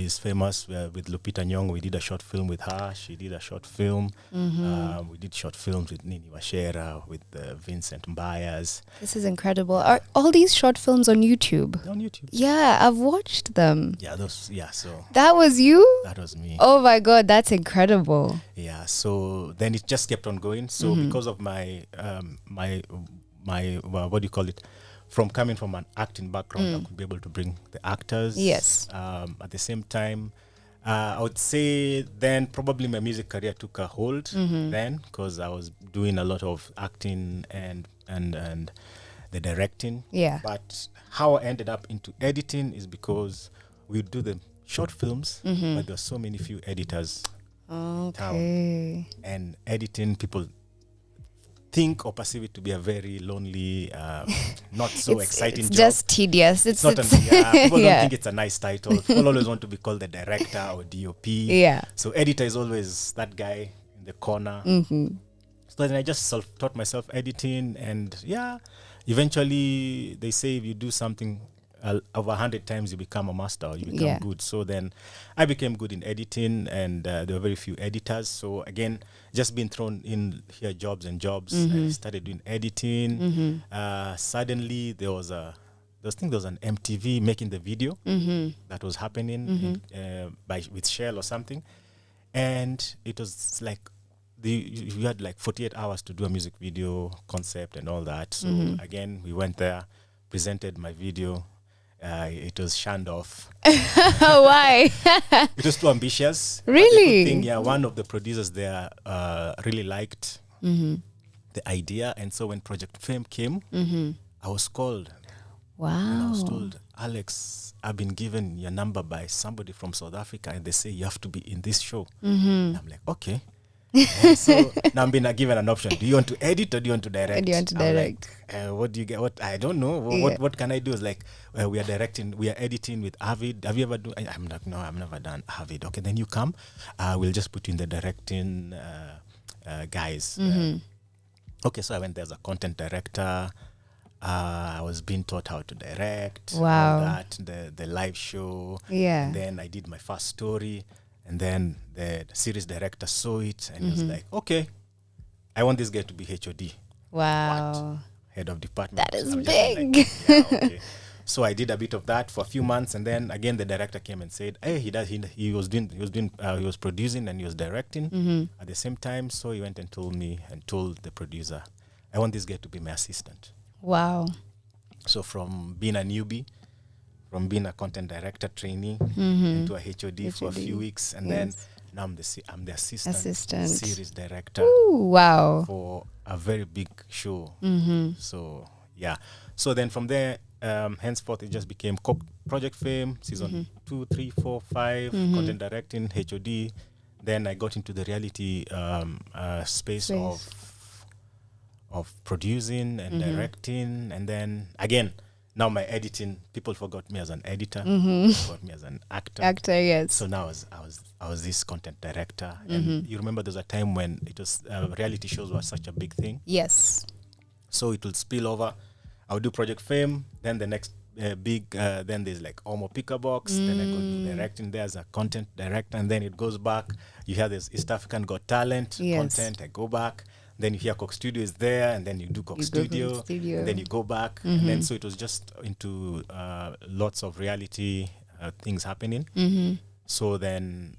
is famous with Lupita Nyong'o, we did a short film with her. She did a short film. We did short films with Nini Washera, with Vincent Mbayas. This is incredible. Are all these short films on YouTube? On YouTube. Yeah, I've watched them. So that was you? That was me. Oh my God, that's incredible. Yeah, so then it just kept on going. So because of my what do you call it? From coming from an acting background, I could be able to bring the actors. Yes. At the same time, I would say then probably my music career took a hold then, because I was doing a lot of acting and the directing. Yeah. But how I ended up into editing is because we would do the short films, but there were so many few editors in town. And editing, people think or perceive it to be a very lonely, not so exciting it's job. Just tedious. People don't think it's a nice title. People always want to be called the director or DOP. Yeah. So editor is always that guy in the corner. So then I just self-taught myself editing, and eventually they say if you do something over 100 times, you become a master, or you become good. So then I became good in editing, and there were very few editors. So again, just being thrown in here, jobs. I started doing editing. Suddenly there was an MTV making the video that was happening with Shell or something, and it was like you had like 48 hours to do a music video concept and all that. So again, we went there, presented my video. It was shunned off. Why? It was too ambitious. Really? One of the producers there really liked the idea, and so when Project Fame came, I was called. Wow. And I was told, Alex, I've been given your number by somebody from South Africa, and they say you have to be in this show. And I'm like, okay. And so now I'm being given an option. Do you want to edit or do you want to direct? Do you want to direct? Like, what do you get? What I don't know. What can I do? It's like we are editing with Avid. Have you ever done? I'm like, no, I've never done Avid. Okay, then you come. We'll just put you in the directing guys. Okay, so I went there as a content director. I was being taught how to direct. Wow. All that, the live show. Yeah. And then I did my first story. And then the series director saw it and he was like, okay, I want this guy to be HOD. Wow. What? Head of department. That is big. Like, Okay. So I did a bit of that for a few months, and then again the director came and said, hey, he was producing and he was directing at the same time. So he went and told me and told the producer, I want this guy to be my assistant. Wow. So from being a newbie, from being a content director trainee into a HOD for a few weeks, and then now I'm the assistant series director. Ooh, wow. For a very big show. So so then from there, henceforth it just became Project Fame, season 2, 3, 4, 5, content directing, HOD. Then I got into the reality space of producing and directing, and then again, now my editing, people forgot me as an editor, forgot me as an actor. Actor, yes. So now I was this content director. And you remember there's a time when it was reality shows were such a big thing. Yes. So it will spill over. I would do Project Fame, then the next big. Then there's like Omo Picker Box. Then I go to directing there as a content director, and then it goes back. You hear this East African Got Talent content. I go back. Then you hear Coke Studio is there, and then you do Coke Studio, and then you go back, and then so it was just into lots of reality things happening. So then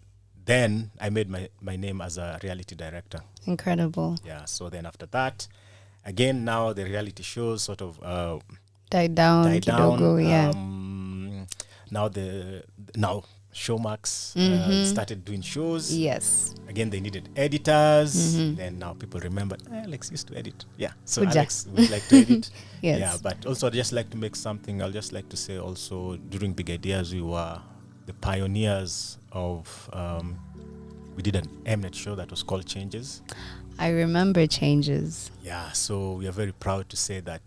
I made my name as a reality director. Incredible. Yeah. So then after that, again now the reality shows sort of died down. Kidogo, yeah. Now Showmax started doing shows. Yes. Again, they needed editors. Then now people remember Alex used to edit. Yeah. So Alex would like to edit. Yes. Yeah. But also, I'd just like to make something. I'll just like to say also during Big Ideas, we were the pioneers of. We did an Mnet show that was called Changes. I remember Changes. Yeah. So we are very proud to say that.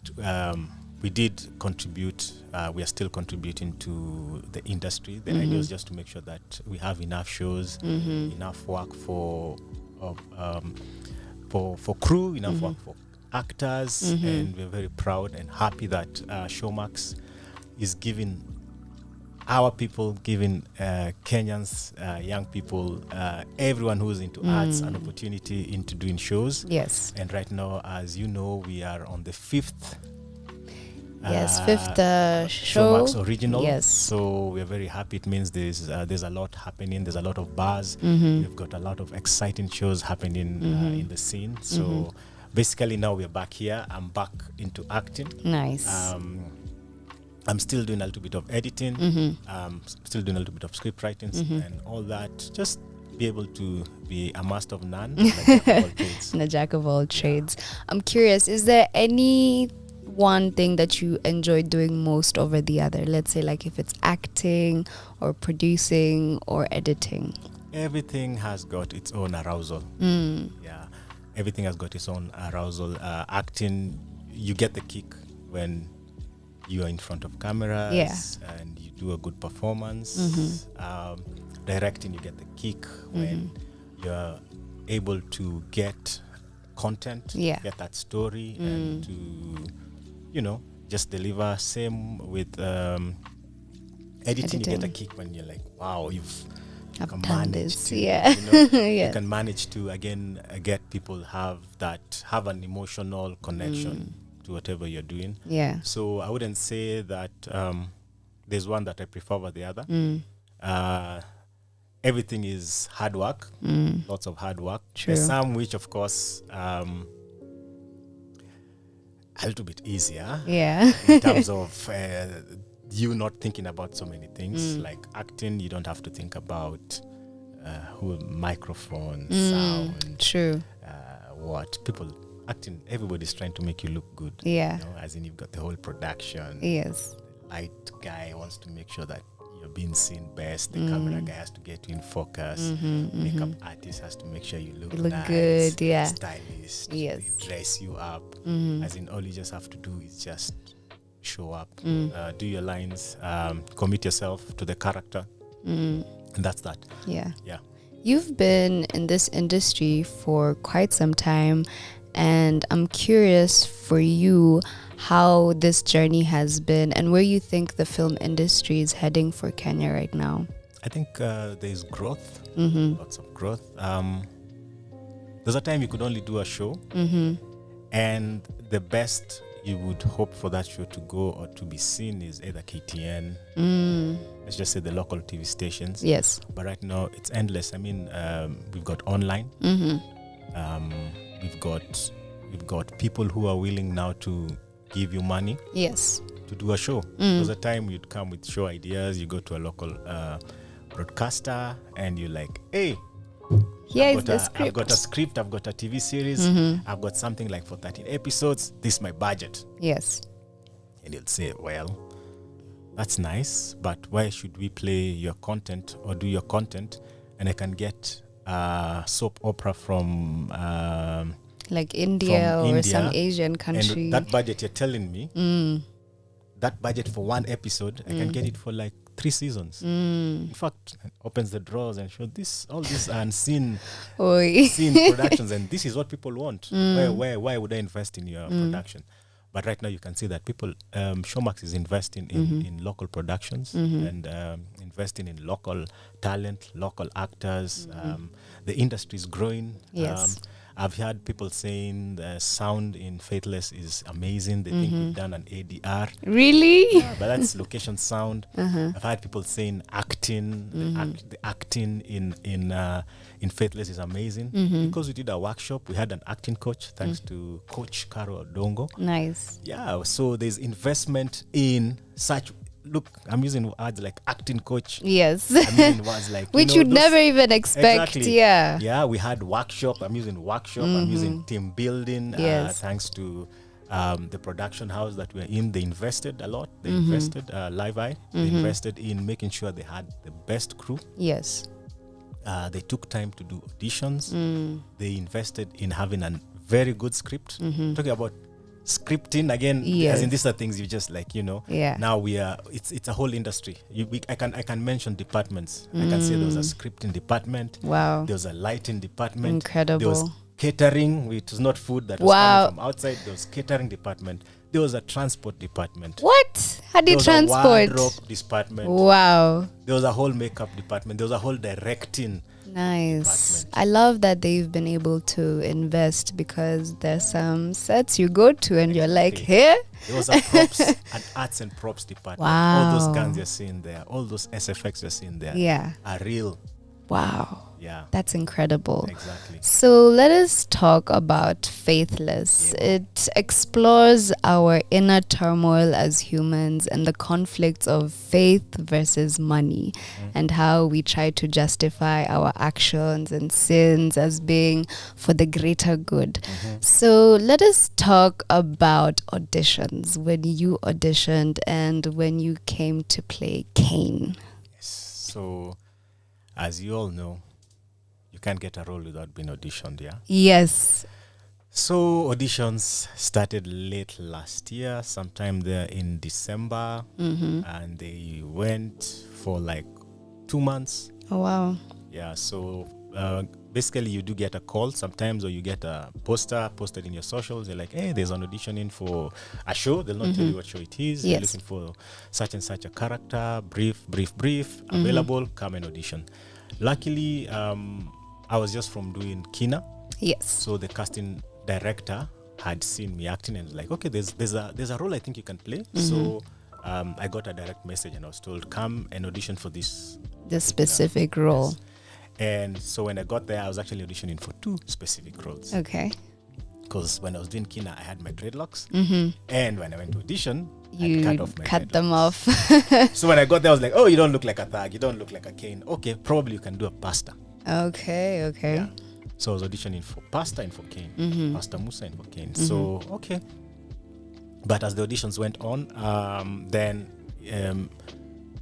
We did contribute. We are still contributing to the industry. The idea is just to make sure that we have enough shows, enough work for crew, enough work for actors, and we're very proud and happy that Showmax is giving our people, giving Kenyans, young people, everyone who's into arts, an opportunity into doing shows. Yes. And right now, as you know, we are on the fifth. Fifth show. Showmax original. Yes. So we're very happy. It means there's a lot happening. There's a lot of buzz. We've got a lot of exciting shows happening in the scene. So basically now we're back here. I'm back into acting. Nice. I'm still doing a little bit of editing. Still doing a little bit of script writing and all that. Just be able to be a master of none. And a jack of all trades. I'm curious, is there any one thing that you enjoy doing most over the other? Let's say like if it's acting or producing or editing. Everything has got its own arousal. Yeah, everything has got its own arousal. Acting, you get the kick when you are in front of cameras and you do a good performance. Directing, you get the kick when you're able to get content, get that story and to just deliver. Same with editing, you get a kick when you're like, wow, you can manage to, you can manage to again get people have an emotional connection to whatever you're doing. Yeah. So I wouldn't say that there's one that I prefer over the other. Everything is hard work, lots of hard work. True. There's some which, of course, a little bit easier in terms of you not thinking about so many things. Like acting, you don't have to think about microphone, sound. True. What people acting, everybody's trying to make you look good. Yeah. As in you've got the whole production. Yes. The light guy wants to make sure that you're being seen best. The camera guy has to get you in focus. Makeup artist has to make sure you look nice, good. Yeah. Stylist. Yes. They dress you up. As in all you just have to do is just show up, do your lines, commit yourself to the character, and that's that. Yeah. Yeah. You've been in this industry for quite some time, and I'm curious for you how this journey has been and where you think the film industry is heading for Kenya right now. I think there's growth, lots of growth. There's a time you could only do a show, and the best you would hope for that show to go or to be seen is either KTN, let's just say the local TV stations. Yes. But right now it's endless. I mean, we've got online. We've got people who are willing now to give you money. Yes. To do a show. There's a time you'd come with show ideas. You go to a local broadcaster and you're like, hey, I've got a script, I've got a TV series, I've got something like for 13 episodes, this is my budget. Yes. And you'll say, well, that's nice, but why should we play your content or do your content and I can get soap opera from like India or some Asian country. And that budget you're telling me, that budget for one episode, I can get it for like 3 seasons. In fact, it opens the drawers and shows all these unseen seen productions, and this is what people want. Why would I invest in your production? But right now you can see that people, Showmax is investing in local productions and investing in local talent, local actors. The industry is growing. Yes. I've heard people saying the sound in Faithless is amazing. They think we've done an ADR. Really? Yeah, but that's location sound. I've heard people saying acting, the acting in Faithless is amazing. Because we did a workshop, we had an acting coach, thanks to Coach Caro Dongo. Nice. Yeah, so there's investment in such. Look, I'm using words like acting coach. Yes. I'm using words like which you'd never even expect. Exactly. Yeah. Yeah, we had workshop. I'm using workshop. I'm using team building. Yes. Thanks to the production house that we're in. They invested a lot. They invested Live Eye. They invested in making sure they had the best crew. Yes. They took time to do auditions. They invested in having a very good script. Talking about scripting again, as in these are things you just like, now we are, it's a whole industry. I can mention departments. I can say there was a scripting department. Wow. There was a lighting department. Incredible. There was catering. It was not food that was coming from outside. There was catering department. There was a transport department. What? How do you transport? There was a wardrobe department. Wow. There was a whole makeup department. There was a whole directing. Nice. I love that they've been able to invest, because there's some sets you go to and you're like, here? There was a props and arts and props department. Wow. All those guns you're seeing there, all those SFX you're seeing there are real. Wow. Yeah. That's incredible. Exactly. So let us talk about Faithless. It explores our inner turmoil as humans and the conflicts of faith versus money, and how we try to justify our actions and sins as being for the greater good. So let us talk about auditions, when you auditioned and when you came to play Cain. So, as you all know, you can't get a role without being auditioned, yeah? Yes. So auditions started late last year, sometime there in December, and they went for like 2 months. Oh, wow. Yeah, so basically you do get a call sometimes, or you get a poster posted in your socials. They're like, hey, there's an auditioning for a show. They'll not tell you what show it is. They're looking for such and such a character, brief, available, come and audition. Luckily, I was just from doing Kina. Yes. So the casting director had seen me acting and was like, okay, there's a role I think you can play. So I got a direct message and I was told, come and audition for this specific role. Yes. And so when I got there, I was actually auditioning for 2 specific roles. Okay. Because when I was doing Kina, I had my dreadlocks. And when I went to audition, you I cut off my cut them off. So when I got there, I was like, oh, you don't look like a thug. You don't look like a Cain. Okay, probably you can do a pastor. Okay. Yeah. So I was auditioning for pastor and for Cain. Pastor Musa and for Cain. So, okay. But as the auditions went on, then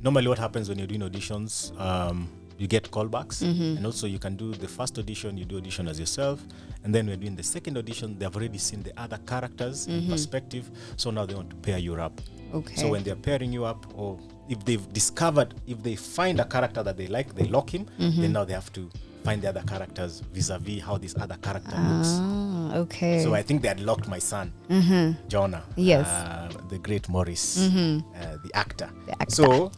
normally what happens when you're doing auditions, you get callbacks, and also you can do the first audition, you do audition as yourself, and then when you're doing the second audition, they've already seen the other characters in perspective, so now they want to pair you up. Okay. So when they're pairing you up, or if they find a character that they like, they lock him, then now they have to find the other characters vis-a-vis how this other character looks. Okay. So I think they had locked my son, Jonah. Yes. The great Morris, the actor. So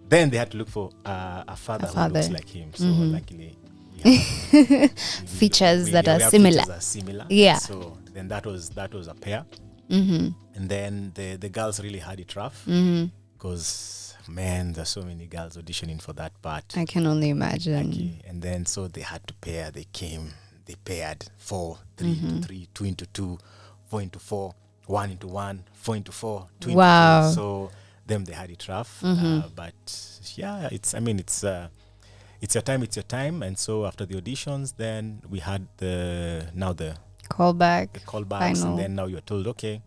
then they had to look for a father who looks like him. So luckily, features that are similar. Features are similar. Yeah. So then that was a pair. And then the girls really had it rough, because man, there's so many girls auditioning for that part. I can only imagine. Okay. And then so they had to pair. They paired 4, 3 into 3, 2 into 2, 4 into 4, 1 into 1, 4 into 4, 2 into 2. So them, they had it rough. But yeah, it's your time. And so after the auditions, then we had the callbacks, and then now you're told, okay,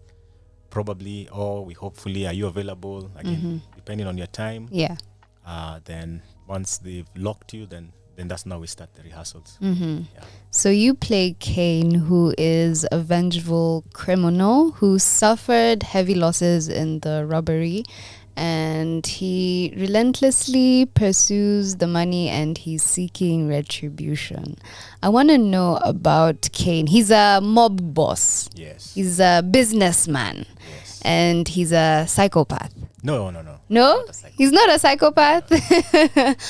probably, or we hopefully, are you available again, depending on your time. Yeah. Then once they've locked you, then then that's now we start the rehearsals. So you play Kane, who is a vengeful criminal who suffered heavy losses in the robbery, and he relentlessly pursues the money and he's seeking retribution. I want to know about Kane. He's a mob boss. Yes. He's a businessman. Yes. And he's a psychopath. No. No? He's not a psychopath?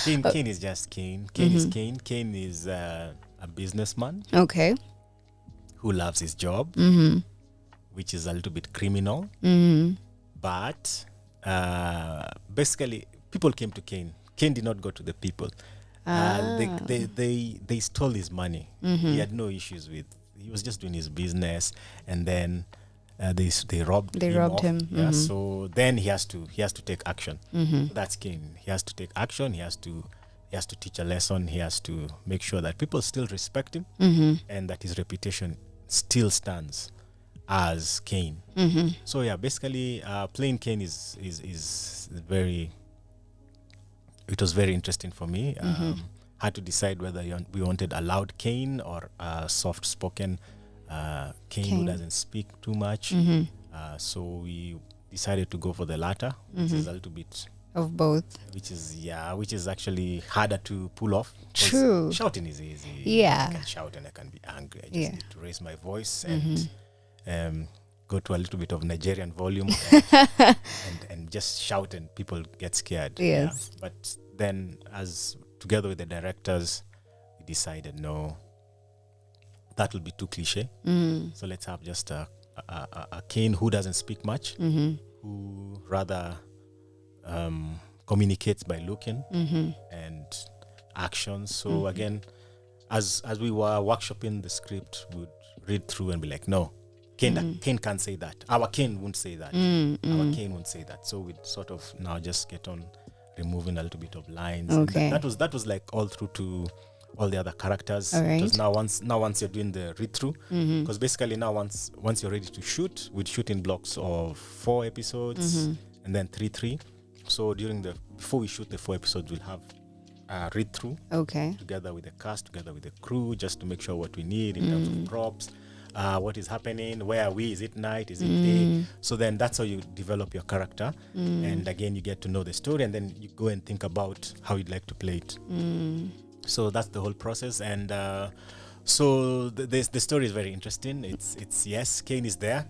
Kane is just Kane. Kane is Kane. Kane is a businessman. Okay. Who loves his job, which is a little bit criminal. But basically, people came to Kane. Kane did not go to the people. They stole his money. He had no issues with. He was just doing his business, and then they robbed him. Yeah, so then he has to take action. That's Kane. He has to take action. He has to teach a lesson. He has to make sure that people still respect him, and that his reputation still stands as Kane. So yeah, basically, playing Kane is very. It was very interesting for me. Had to decide whether we wanted a loud Kane or a soft-spoken Kane who doesn't speak too much. So we decided to go for the latter, which is a little bit of both. Which is actually harder to pull off. True. Shouting is easy. Yeah. I can shout and I can be angry. I just need to raise my voice and go to a little bit of Nigerian volume and just shout, and people get scared. Yes. Yeah. But then, as together with the directors, we decided no, that will be too cliche. So let's have just a Kane who doesn't speak much, who rather communicates by looking and actions. So again, as we were workshopping the script, we'd read through and be like, no, Kane can't say that. Our Kane won't say that. Our Kane won't say that. So we'd sort of now just get on removing a little bit of lines. Okay. That was like all through to all the other characters. All right. Because now once you're doing the read through, because basically now once you're ready to shoot, we'd shoot in blocks of 4 episodes and then 3. So before we shoot the 4 episodes, we'll have a read through. Okay. Together with the cast, together with the crew, just to make sure what we need in terms of props. What is happening, where are we, is it night, is it day? So then that's how you develop your character, and again you get to know the story, and then you go and think about how you'd like to play it. So that's the whole process, and so the story is very interesting. It's yes, Kane is there.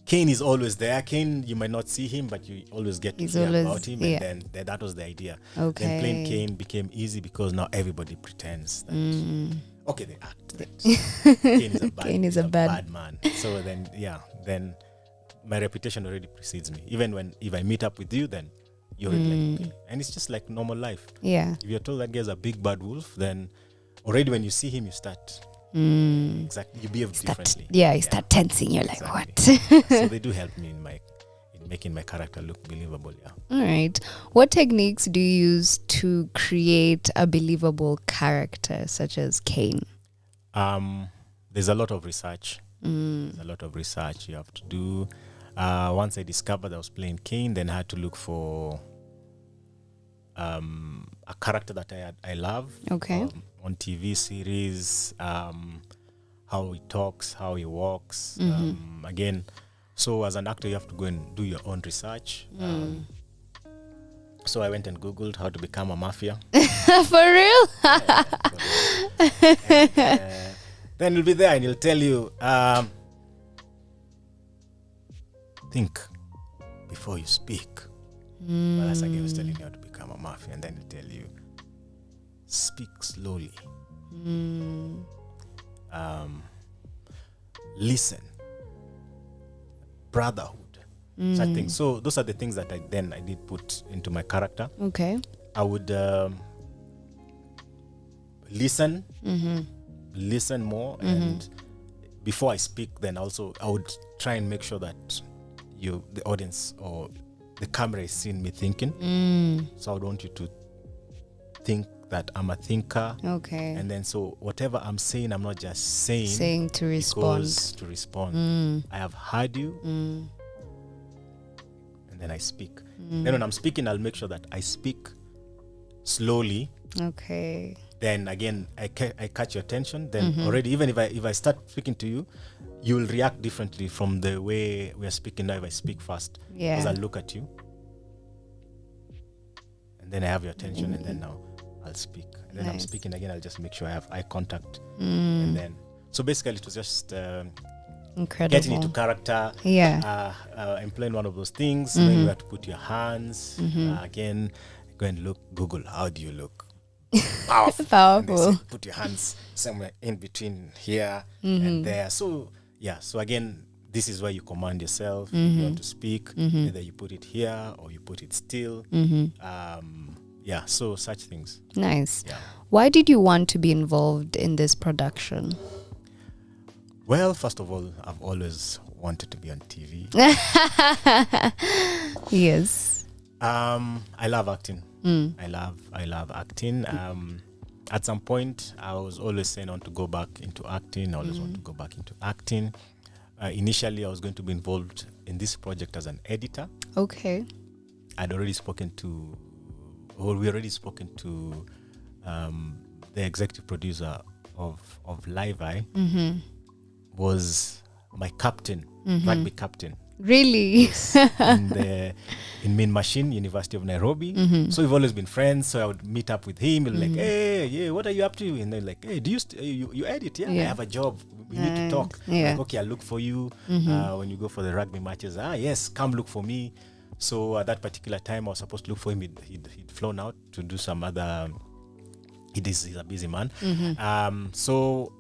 Kane is always there. Kane, you might not see him, but you always get to hear about him, and then that was the idea. Okay. Then playing Kane became easy because now everybody pretends that okay, they act that Kane is a bad man. So then my reputation already precedes me. Even if I meet up with you, then you're like, okay. And it's just like normal life. Yeah. If you're told that guy's a big bad wolf, then already when you see him, you start exactly, you behave differently. Yeah, you start tensing. You're like, what? So they do help me in making my character look believable. Yeah. All right. What techniques do you use to create a believable character such as Kane? There's a lot of research. There's a lot of research you have to do. Once I discovered I was playing Kane, then I had to look for a character that I love. Okay. On TV series, how he talks, how he walks. Again, so as an actor, you have to go and do your own research. So I went and Googled how to become a mafia. For real? Then he'll be there and he'll tell you, think before you speak. Well, that's again was telling you how to become a mafia, and then he'll tell you, speak slowly. Listen. Brotherhood. Such things. So those are the things that I did put into my character. Okay. I would listen more, and before I speak, then also I would try and make sure that the audience or the camera is seeing me thinking. So I would want you to think that I'm a thinker. Okay. And then so whatever I'm saying, I'm not just saying to respond. To respond. I have heard you. And then I speak. Then when I'm speaking, I'll make sure that I speak slowly. Okay. Then again, I catch your attention. Then already, even if I start speaking to you, you will react differently from the way we are speaking now. If I speak fast, because I look at you, and then I have your attention, and then now I'll speak. And then I'm speaking again. I'll just make sure I have eye contact, and then so basically it was just incredible getting into character. Employing one of those things. Knowing where to put your hands. Again, go and look. Google, how do you look? Powerful. Say, put your hands somewhere in between here and there. So so again, this is where you command yourself. You want to speak, either you put it here or you put it still. So such things. Nice. Why did you want to be involved in this production? Well, first of all, I've always wanted to be on TV. Yes. I love acting. I love acting. At some point, I was always saying I want to go back into acting. I always want to go back into acting. Initially, I was going to be involved in this project as an editor. Okay. We already spoken to the executive producer of Live Eye. Was my captain, rugby captain. Really? Yes, in Main Machine, University of Nairobi. So we've always been friends. So I would meet up with him. He'll like, hey, what are you up to? And they're like, hey, do you edit? Yeah, I have a job. We need to talk. Like, okay, I'll look for you when you go for the rugby matches. Yes, come look for me. So at that particular time, I was supposed to look for him. He'd flown out to do some other. He's a busy man. So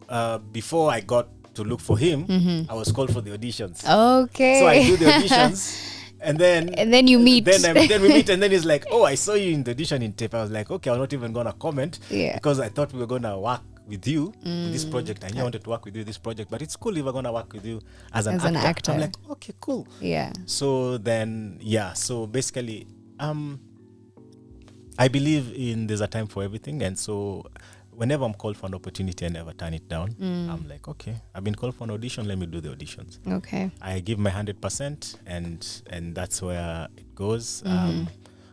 before I got to look for him, I was called for the auditions. Okay. So I do the auditions, and then you meet. Then we meet, and then he's like, "Oh, I saw you in the audition in tape." I was like, "Okay, I'm not even gonna comment because I thought we were gonna work with you in this project. I knew I wanted to work with you in this project, but it's cool if we're gonna work with you as an actor." I'm like, "Okay, cool." Yeah. So then, so basically, I believe in there's a time for everything, and so whenever I'm called for an opportunity, I never turn it down. I'm like, okay, I've been called for an audition, let me do the auditions. Okay. I give my 100%, and that's where it goes.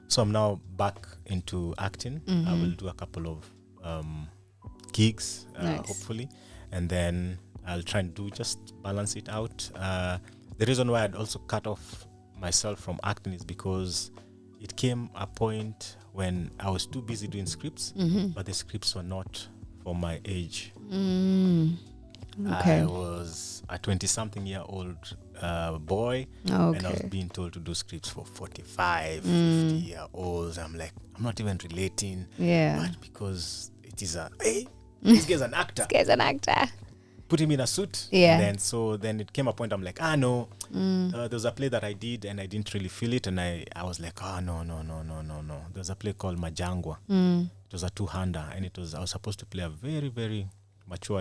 So I'm now back into acting. I will do a couple of gigs, hopefully, and then I'll try and just balance it out. The reason why I'd also cut off myself from acting is because it came a point when I was too busy doing scripts, but the scripts were not for my age. Okay. I was a 20-something-year-old boy, and I was being told to do scripts for 45, 50-year-olds. I'm like, I'm not even relating. But because it is this guy's an actor. This guy's an actor. Put him in a suit. And then it came a point I'm like, no. There was a play that I did and I didn't really feel it, and I was like, no. There was a play called Majangwa. It was a two-hander, and I was supposed to play a very, very mature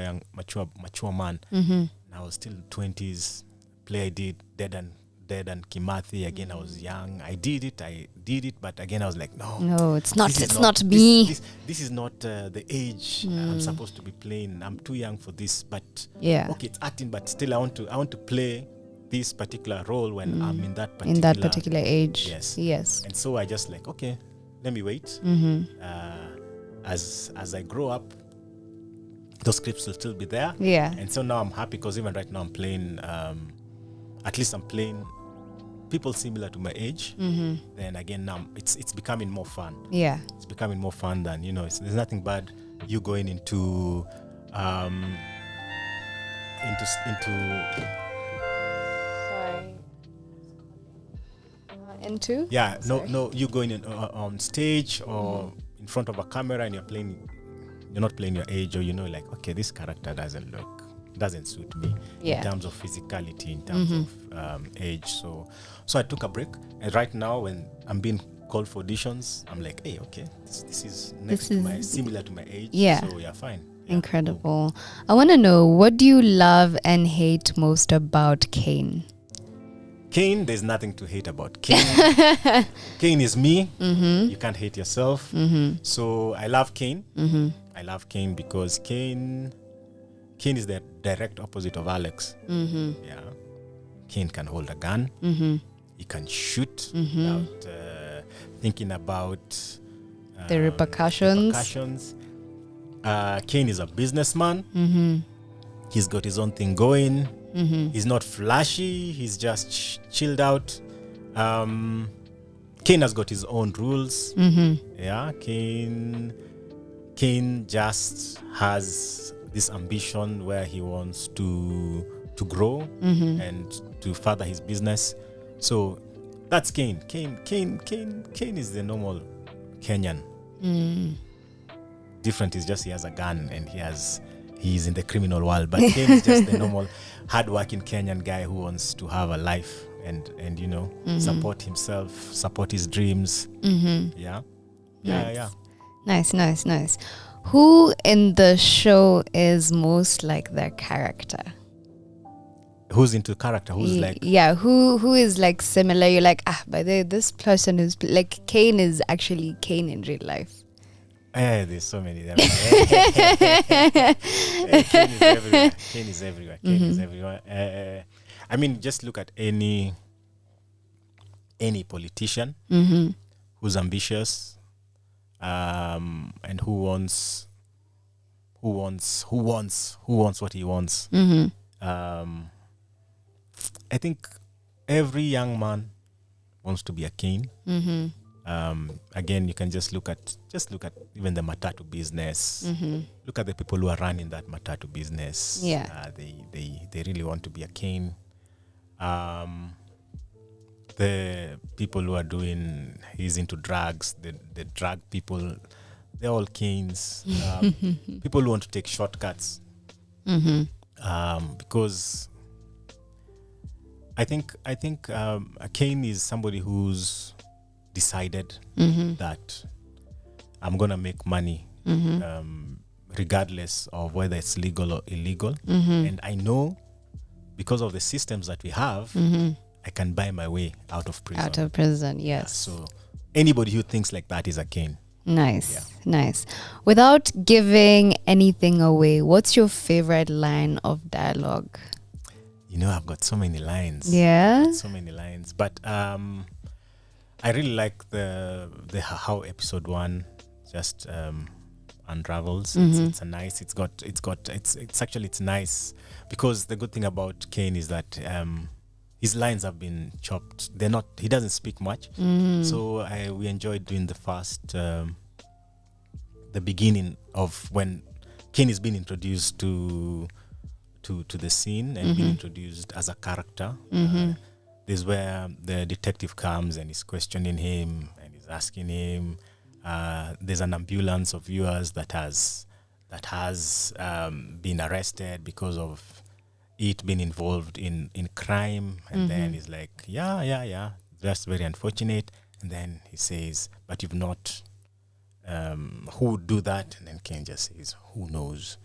man. And I was still 20s. Play I did Dead and Kimathi. Again, I was young. I did it, but again I was like, no, it's not me. This is not the age I'm supposed to be playing. I'm too young for this. But okay, it's acting, but still I want to play this particular role when I'm in that particular age. Yes. And so I just like, okay, let me wait. As I grow up, those scripts will still be there. And so now I'm happy because even right now I'm playing. At least I'm playing people similar to my age. Then again, now it's becoming more fun. It's becoming more fun than, there's nothing bad you going into you going on stage or in front of a camera and you're not playing your age, or like, okay, this character doesn't suit me in terms of physicality, in terms of age. So I took a break, and right now when I'm being called for auditions, I'm like, hey, okay, this is similar to my age. So fine. Incredible. I want to know, what do you love and hate most about Kane? Kane, there's nothing to hate about Kane. Kane is me. You can't hate yourself. So I love Kane. I love Kane because Kane is the direct opposite of Alex. Kane can hold a gun. He can shoot without thinking about The repercussions. Kane is a businessman. Mm-hmm. He's got his own thing going. Mm-hmm. He's not flashy. He's just chilled out. Kane has got his own rules. Mm-hmm. Yeah, Kane just has this ambition where he wants to grow and to further his business. So that's Kane. Kane is the normal Kenyan. Different is just he has a gun and he's in the criminal world. But Kane is just the normal hardworking Kenyan guy who wants to have a life and support himself, support his dreams. Yeah. Nice. Who in the show is most like their character? Who's into character? Who's like? Yeah, who is like similar? You're like, by the way, this person is like Kane is actually Kane in real life. There's so many. Kane is everywhere. I mean, just look at any politician who's ambitious. And who wants what he wants. I think every young man wants to be a Kane. Again, you can just look at even the matatu business. Look at the people who are running that matatu business. Yeah, they really want to be a Kane. The people who are he's into drugs, the drug people, they're all Kanes. People who want to take shortcuts. Because I think a Kane is somebody who's decided that I'm gonna make money regardless of whether it's legal or illegal. And I know because of the systems that we have, I can buy my way out of prison. Yes. Yeah, so anybody who thinks like that is a Kane. Nice. Without giving anything away, what's your favorite line of dialogue? I've got so many lines. Yeah. So many lines. But I really like the how episode 1 just unravels. It's nice. It's nice because the good thing about Kane is that his lines have been chopped. He doesn't speak much. So we enjoyed doing the first, the beginning of when Kane is being introduced to the scene and being introduced as a character. This is where the detective comes and is questioning him and is asking him. There's an ambulance of viewers that has been arrested because of it being involved in crime, and then he's like, yeah, that's very unfortunate. And then he says, but you've not, who would do that? And then Ken just says, who knows?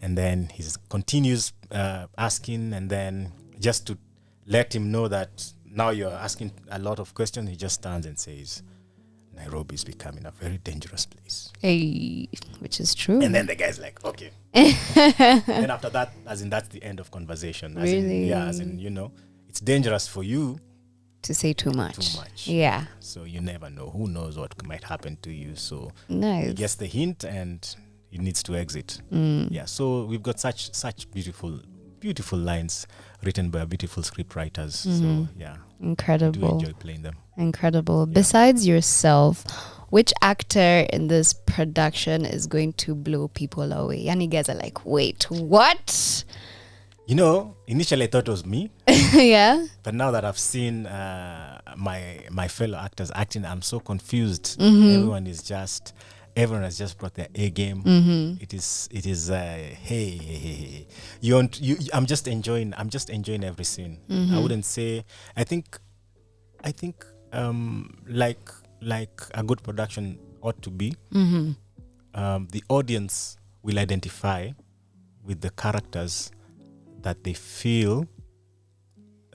And then he continues asking, and then just to let him know that now you're asking a lot of questions, he just stands and says, Nairobi is becoming a very dangerous place. Hey, which is true. And then the guy's like, okay. Then after that, as in that's the end of conversation. Really? As in, it's dangerous for you to say too much. Yeah. So you never know. Who knows what might happen to you? So nice. He gets the hint and he needs to exit. Yeah. So we've got such beautiful lines written by beautiful script writers. So yeah. Incredible. I do enjoy playing them. Incredible. Yeah. Besides yourself, which actor in this production is going to blow people away? And you guys are like, wait, what? Initially I thought it was me. Yeah. But now that I've seen my fellow actors acting, I'm so confused. Everyone has just brought their A game. It is hey. I'm just enjoying every scene. I wouldn't say I think like a good production ought to be. The audience will identify with the characters that they feel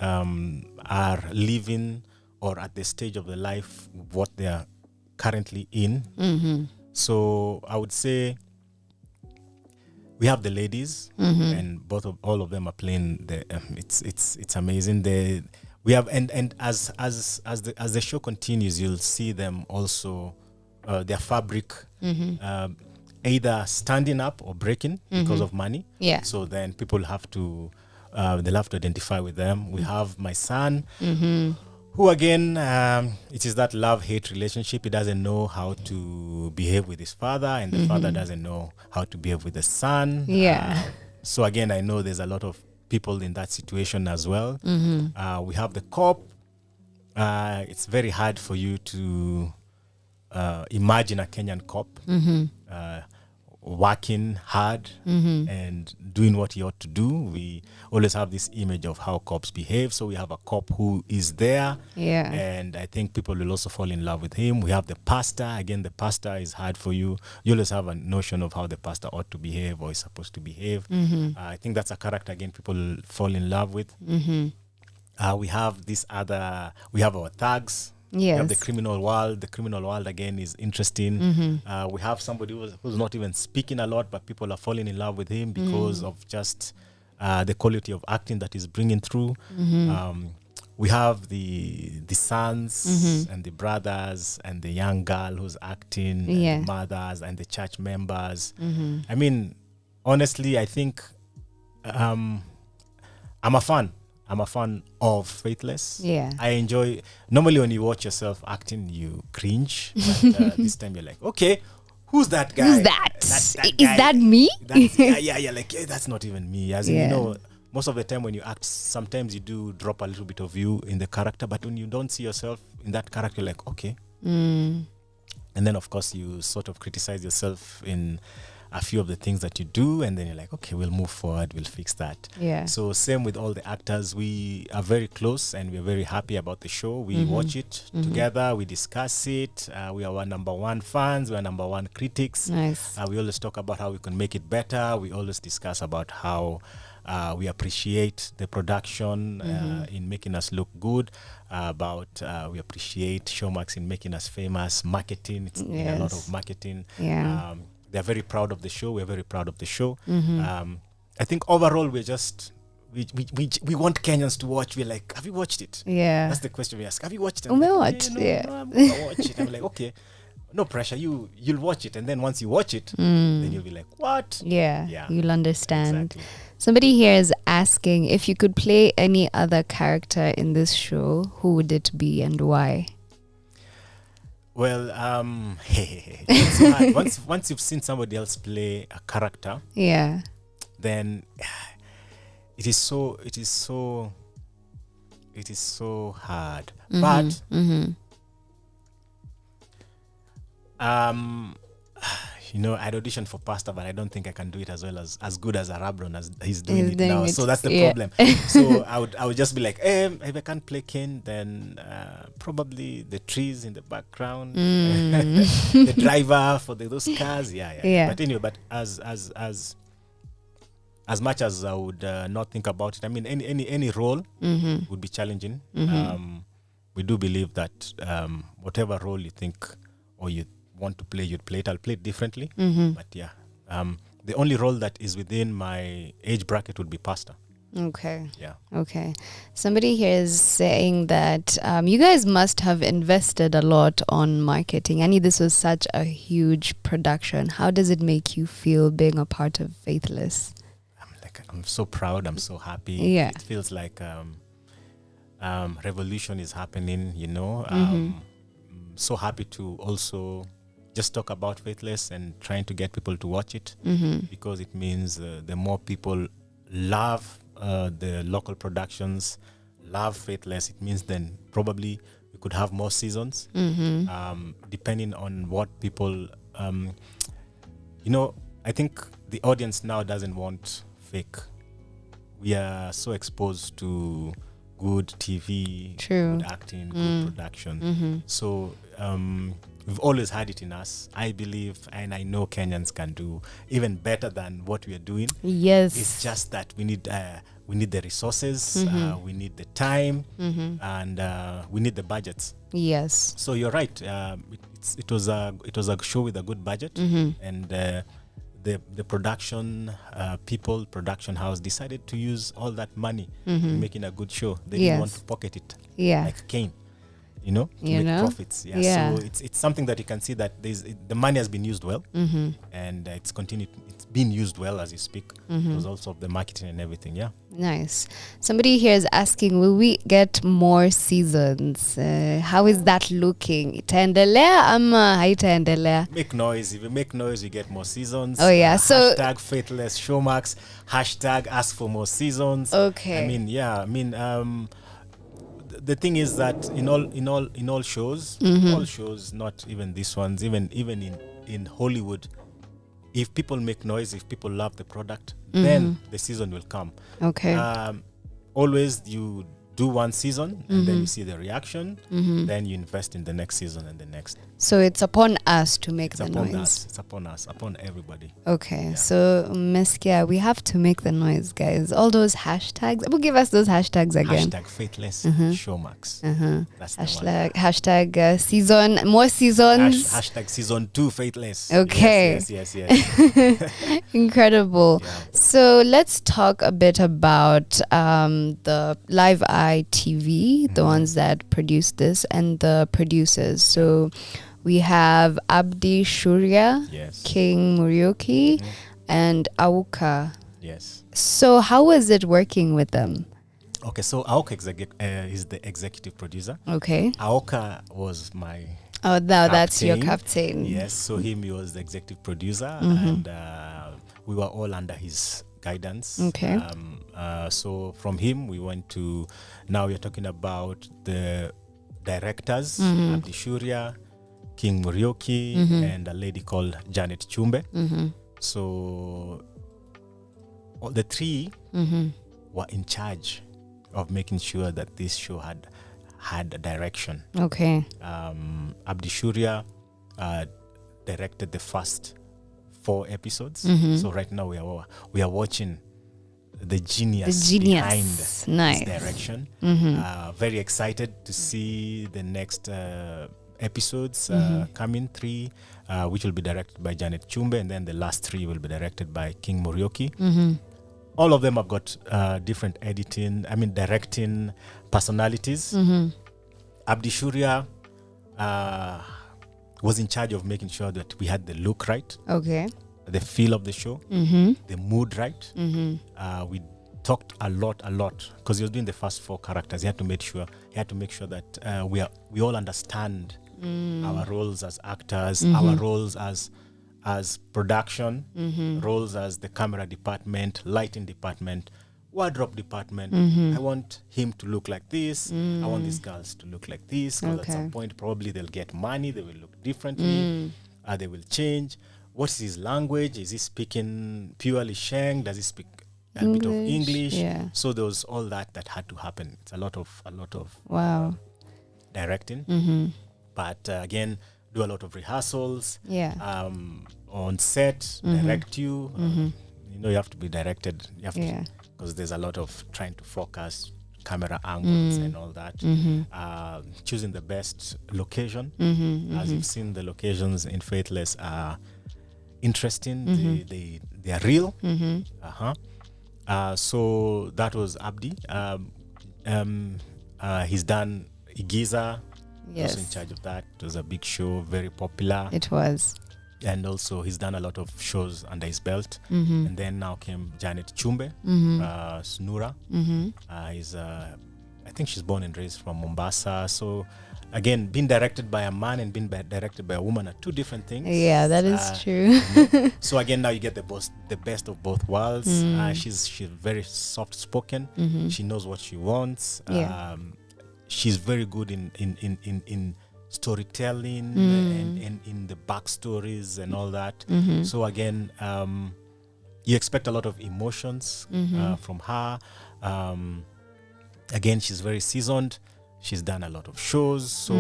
are living or at the stage of their life what they are currently in. So I would say we have the ladies, and all of them are playing. It's amazing. We have and as the show continues, you'll see them also their fabric either standing up or breaking because of money. Yeah. So then people have to they'll have to identify with them. We have my son, who again, it is that love-hate relationship. He doesn't know how to behave with his father, and the father doesn't know how to behave with the son. Yeah. So again, I know there's a lot of people in that situation as well. We have the cop. It's very hard for you to imagine a Kenyan cop working hard and doing what he ought to do. We always have this image of how cops behave. So we have a cop who is there. Yeah. And I think people will also fall in love with him. We have the pastor. Again, the pastor is hard for you. You always have a notion of how the pastor ought to behave or is supposed to behave. I think that's a character, again, people fall in love with. We have we have our thugs. We have the criminal world. The criminal world, again, is interesting. We have somebody who's not even speaking a lot, but people are falling in love with him because of just the quality of acting that he's bringing through. We have the sons and the brothers and the young girl who's acting, and the mothers and the church members. I mean, honestly, I think I'm a fan. I'm a fan of Faithless. Yeah. I enjoy, normally when you watch yourself acting, you cringe. But this time you're like, okay, who's that guy? Who's that? Is that me? Like, that's not even me. As in, you know, most of the time when you act, sometimes you do drop a little bit of you in the character, but when you don't see yourself in that character, you're like, okay. And then, of course, you sort of criticize yourself in a few of the things that you do, and then you're like, okay, we'll move forward, we'll fix that. Yeah. So same with all the actors. We are very close and we're very happy about the show. We watch it together, we discuss it. We are our number one fans, we are number one critics. Nice. We always talk about how we can make it better. We always discuss about how we appreciate the production in making us look good, we appreciate Showmax in making us famous, marketing, it's a lot of marketing. Yeah. They're very proud of the show. We're very proud of the show. I think overall we're just we want Kenyans to watch. We're like, have you watched it? Yeah. That's the question we ask. Have you watched it? I'm gonna like, watch. no, Yeah. no, I'm gonna watch it. I'm like, okay, no pressure. You'll watch it, and then once you watch it, then you'll be like, what? Yeah. You'll understand. Exactly. Somebody here is asking if you could play any other character in this show, who would it be and why? Well, it's so hard. Once you've seen somebody else play a character, then it is so hard. But you know, I'd auditioned for Pastor, but I don't think I can do it as well as good as Arabron as he's doing it now. So that's the problem. So I would just be like, if I can't play Ken, then probably the trees in the background, the driver for those cars. Yeah. But anyway, but as much as I would not think about it, I mean, any role would be challenging. We do believe that whatever role you think or you want to play, you'd play it. I'll play it differently. But the only role that is within my age bracket would be Pastor. Okay. Yeah. Okay. Somebody here is saying that you guys must have invested a lot on marketing. Annie, this was such a huge production. How does it make you feel being a part of Faithless? I'm so proud. I'm so happy. Yeah. It feels like revolution is happening, you know. So happy to also just talk about Faithless and trying to get people to watch it because it means the more people love the local productions, love Faithless, it means then probably we could have more seasons depending on what people, you know, I think the audience now doesn't want fake. We are so exposed to good TV, good acting, good production. So we've always had it in us. I believe and I know Kenyans can do even better than what we are doing. Yes. It's just that we need the resources, we need the time, and we need the budgets. Yes. So you're right. It was a show with a good budget, and the production production house decided to use all that money in making a good show. They didn't want to pocket it like Kane. to make know? profits. Yeah. So it's something that you can see that the money has been used well, and it's been used well as you speak. Because also of the marketing and everything. Yeah. Nice. Somebody here is asking, will we get more seasons? How is that looking? Itaendelea ama haitaendelea? Make noise. If you make noise, you get more seasons. Oh yeah. So hashtag Faithless Showmax. Hashtag ask for more seasons. Okay. The thing is that in all shows, all shows, not even these ones, even in Hollywood, if people make noise, if people love the product, then the season will come. Okay. Always you do one season and then you see the reaction, then you invest in the next season and the next. So it's upon us to make It's the upon noise. us. It's upon us, upon everybody. Okay, Yeah. so Meskia, we have to make the noise, guys. All those hashtags. We'll give us those hashtags again. Hashtag Faithless Showmax. That's the one. Hashtag season, more seasons. Hashtag season 2 Faithless. Okay. Yes. Incredible. Yeah. So let's talk a bit about the Live Eye TV, the ones that produced this, and the producers. So we have Abdi Shuria, King Murioki, and Auka. Yes. So how was it working with them? Okay, so Aoka is the executive producer. Okay. Aoka was my that's your captain. Yes, so he was the executive producer, and we were all under his guidance. Okay. So from him, we went to, now we're talking about the directors, Abdi Shuria, King Murioki, and a lady called Janet Chumbe. So all the three were in charge of making sure that this show had a direction. Okay. Abdi Shuria directed the first 4 episodes. So right now we are watching the genius behind this direction. Very excited to see the next episodes coming 3, which will be directed by Janet Chumbe, and then the last 3 will be directed by King Murioki. All of them have got different directing personalities. Abdi Shuria was in charge of making sure that we had the look right. Okay. The feel of the show, the mood right. We talked a lot because he was doing the first 4 characters. He had to make sure that we all understand our roles as actors, our roles as production, roles as the camera department, lighting department, wardrobe department. I want him to look like this. I want these girls to look like this. Because at some point, probably they'll get money. They will look differently. They will change. What is his language? Is he speaking purely Sheng? Does he speak a bit of English? Yeah. So there was all that had to happen. It's a lot of wow directing. But again, do a lot of rehearsals. Yeah. On set, direct you. You have to be directed. You have to, because there's a lot of trying to focus camera angles and all that. Choosing the best location. As you've seen, the locations in Faithless are interesting. They are real. So that was Abdi. He's done Igiza. Yes. Also in charge of that. It was a big show, very popular. It was. And also he's done a lot of shows under his belt. And then now came Janet Chumbe, Snura. I think she's born and raised from Mombasa. So again, being directed by a man and being directed by a woman are 2 different things. Yeah, that is true. So again, now you get the best of both worlds. She's very soft spoken. She knows what she wants. She's very good in storytelling and in the backstories and all that. So again, you expect a lot of emotions from her. Again, she's very seasoned. She's done a lot of shows, so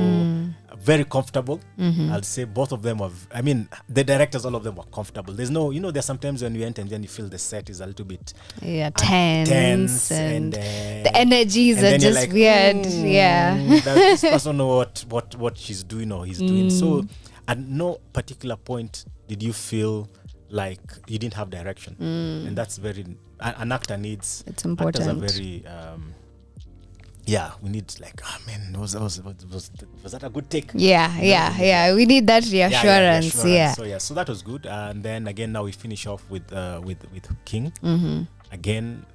very comfortable. I'll say both of them the directors, all of them were comfortable. There's no, there's sometimes when you enter and then you feel the set is a little bit tense and the energies are just like, weird. This person know what she's doing or he's doing. So at no particular point did you feel like you didn't have direction, and that's an actor needs. It's important. Actors are very yeah, we need like, man, was that a good take? Yeah. We need that reassurance. Yeah. So that was good. And then again, now we finish off with King. Again,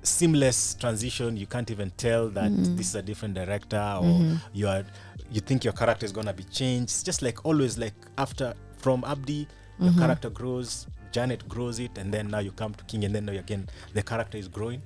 seamless transition. You can't even tell that this is a different director, or you think your character is gonna be changed. It's just like always, like after from Abdi, your character grows. Janet grows it, and then now you come to King, and then now again the character is growing.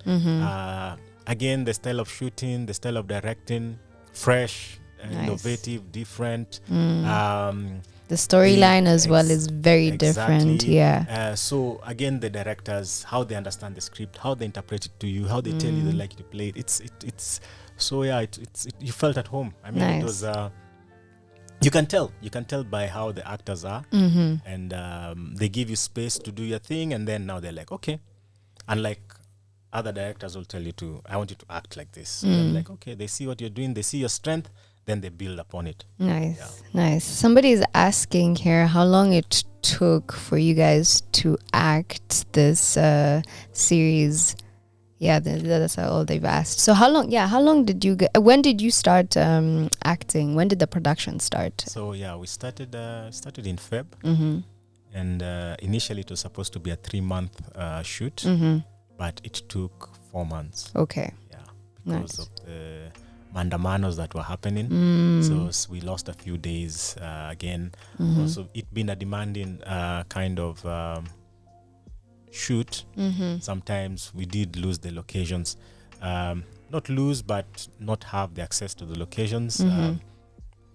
Again, the style of shooting, the style of directing, fresh, innovative, different. The storyline as well is very different. Yeah. So again, the directors, how they understand the script, how they interpret it to you, how they tell you they like to play it. It's so yeah. It's you felt at home. I mean, it was. You can tell by how the actors are, and they give you space to do your thing, and then now they're like, okay. Unlike other directors will tell you I want you to act like this. So they're like, okay, they see what you're doing, they see your strength, then they build upon it. Nice. Somebody is asking here how long it took for you guys to act this series. Yeah, that's all they've asked. So how long did you when did you start acting? When did the production start? So yeah, we started in Feb, and initially it was supposed to be a 3-month shoot, but it took 4 months. Okay. Yeah, because of the mandamanos that were happening. So we lost a few days again. Also, it been a demanding kind of shoot. Sometimes we did lose the locations, not lose, but not have the access to the locations.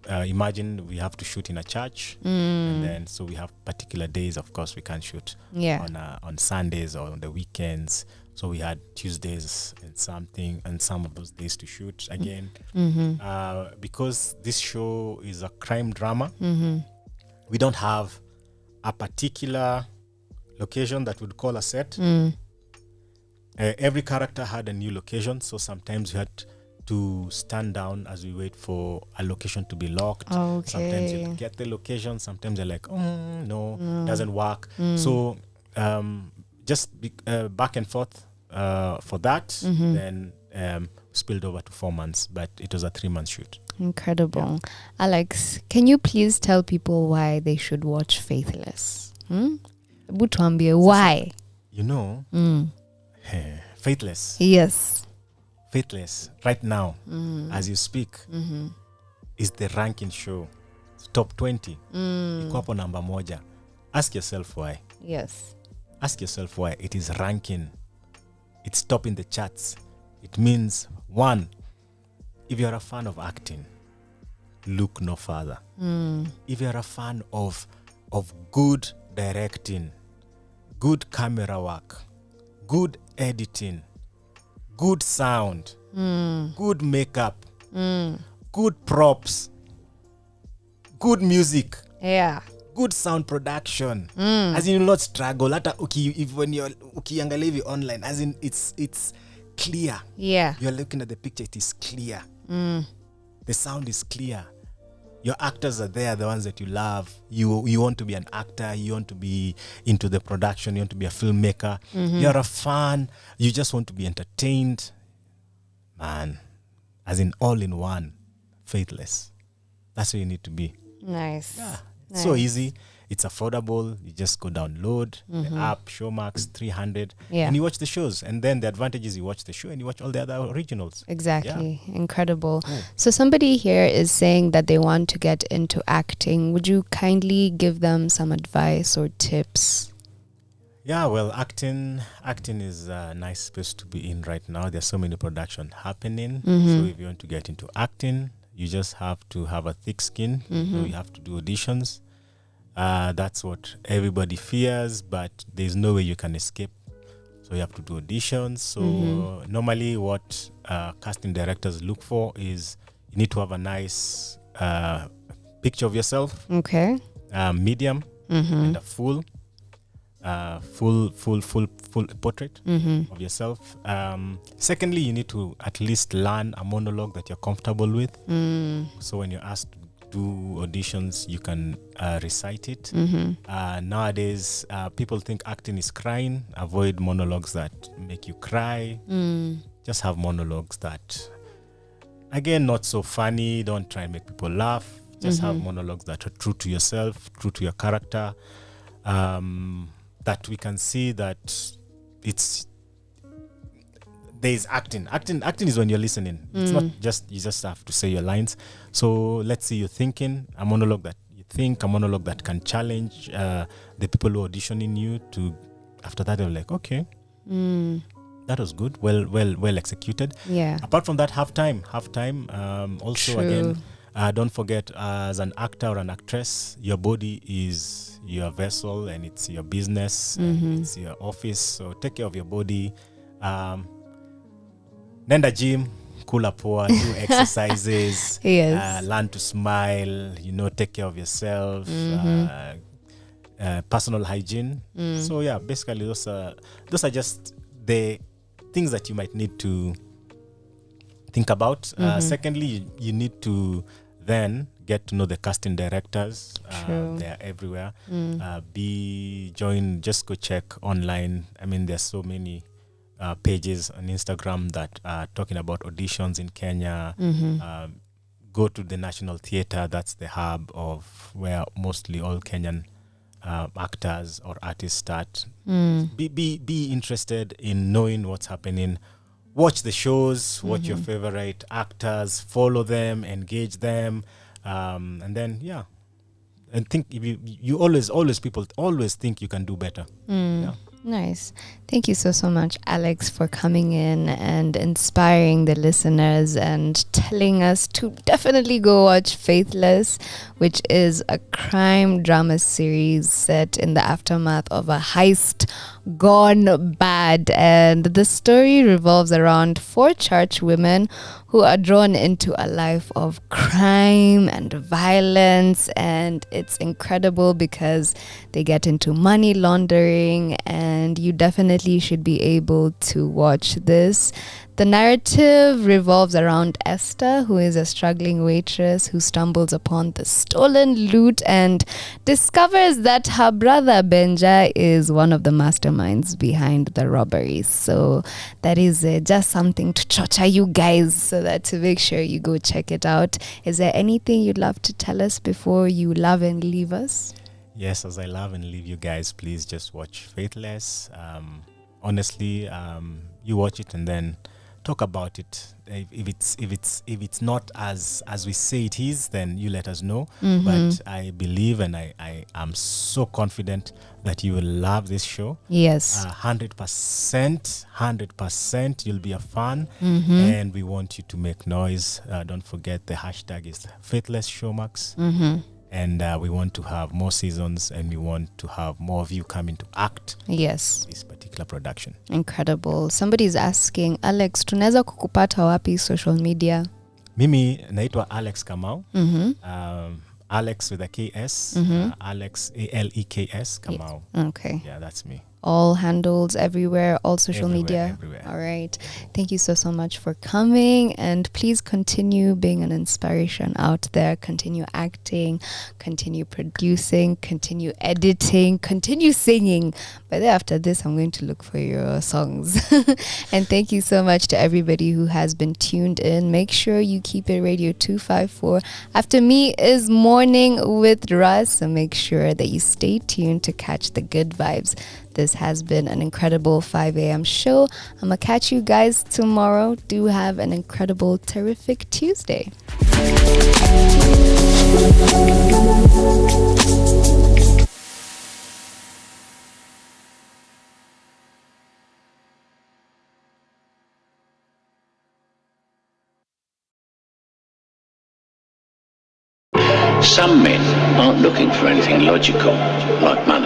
Imagine we have to shoot in a church, and then so we have particular days, of course we can't shoot on Sundays or on the weekends. So we had Tuesdays and some of those days to shoot again. Because this show is a crime drama, we don't have a particular location that would call a set. Every character had a new location, so sometimes you had to stand down as we wait for a location to be locked. Sometimes you get the location, sometimes they're like, no, doesn't work. So just back and forth for that, then spilled over to 4 months, but it was a 3-month shoot. Incredible. Alex, can you please tell people why they should watch Faithless? Butuambie, why? You know, Faithless. Yes. Faithless right now, as you speak, is the ranking show. It's top 20. Iko hapo namba moja. Ask yourself why. Yes. Ask yourself why it is ranking. It's top in the charts. It means, one, if you're a fan of acting, look no further. If you're a fan of good directing, good camera work, good editing, good sound, good makeup, good props, good music, good sound production, as in you'll not struggle. When you're ukiangalia hivi online, as in it's clear. You're looking at the picture, it is clear. The sound is clear. Your actors are there, the ones that you love. You want to be an actor, you want to be into the production, you want to be a filmmaker. You're a fan, you just want to be entertained. Man, as in all in one, Faithless. That's where you need to be. Nice. Yeah, it's so easy. It's affordable. You just go download the app, Showmax 300, and you watch the shows. And then the advantage is you watch the show and you watch all the other originals. Exactly. Incredible. So somebody here is saying that they want to get into acting. Would you kindly give them some advice or tips? Yeah, well, acting is a nice space to be in right now. There's so many production happening. So if you want to get into acting, you just have to have a thick skin. You have to do auditions. That's what everybody fears, but there's no way you can escape. So you have to do auditions. So normally what casting directors look for is you need to have a nice picture of yourself. Okay. Medium and a full portrait of yourself. Secondly, you need to at least learn a monologue that you're comfortable with. So when you're asked to do auditions, you can recite it. Nowadays, people think acting is crying. Avoid monologues that make you cry. just have monologues that, again, not so funny. Don't try and make people laugh. Just have monologues that are true to yourself, true to your character. That we can see that there is acting. Acting is when you're listening. It's not just, you just have to say your lines. So let's see you thinking, a monologue that you think, a monologue that can challenge the people who are auditioning you to, after that they're like, okay, that was good, well executed. Yeah. Apart from that, halftime. Also, True. again, don't forget, as an actor or an actress, your body is your vessel and it's your business, and it's your office. So take care of your body. Nenda gym, kula poa, do exercises, Yes. learn to smile, take care of yourself, personal hygiene. So yeah, basically those are just the things that you might need to think about. Secondly, you need to then get to know the casting directors. They're everywhere. Just go check online. I mean, there's so many pages on Instagram that are talking about auditions in Kenya. Go to the National Theatre. That's the hub of where mostly all Kenyan actors or artists start. Be interested in knowing what's happening. Watch the shows, watch your favorite actors, follow them, engage them, and then and think. If you always people always think you can do better. Yeah. Nice. Thank you so much, Alex, for coming in and inspiring the listeners and telling us to definitely go watch Faithless, which is a crime drama series set in the aftermath of a heist gone bad. And the story revolves around 4 church women who are drawn into a life of crime and violence. And it's incredible because they get into money laundering, and you definitely should be able to watch this. The narrative revolves around Esther, who is a struggling waitress who stumbles upon the stolen loot and discovers that her brother Benja is one of the masterminds behind the robberies. So that is just something to torture you guys, so that to make sure you go check it out. Is there anything you'd love to tell us before you love and leave us? Yes, as I love and leave you guys, please just watch Faithless. Honestly, you watch it and then talk about it. If it's not as we say it is, then you let us know. But I believe and I am so confident that you will love this show. Yes. 100%. You'll be a fan, and we want you to make noise. Don't forget the hashtag is Faithless Showmax. And we want to have more seasons, and we want to have more of you coming to act. Yes. This particular production. Incredible. Somebody's asking, Alex, tunaweza kukupata wapi social media? Mimi naitwa Alex Kamau. Alex with a KS. Alex ALEKS Kamau. Okay. Yeah, that's me. All handles everywhere, all social media. Everywhere. All right. Thank you so much for coming, and please continue being an inspiration out there. Continue acting, continue producing, continue editing, continue singing. But then after this, I'm going to look for your songs. And thank you so much to everybody who has been tuned in. Make sure you keep it Radio 254. After me is Morning with Russ, so make sure that you stay tuned to catch the good vibes. This has been an incredible 5 a.m. show. I'm going to catch you guys tomorrow. Do have an incredible, terrific Tuesday. Some men aren't looking for anything logical, like money.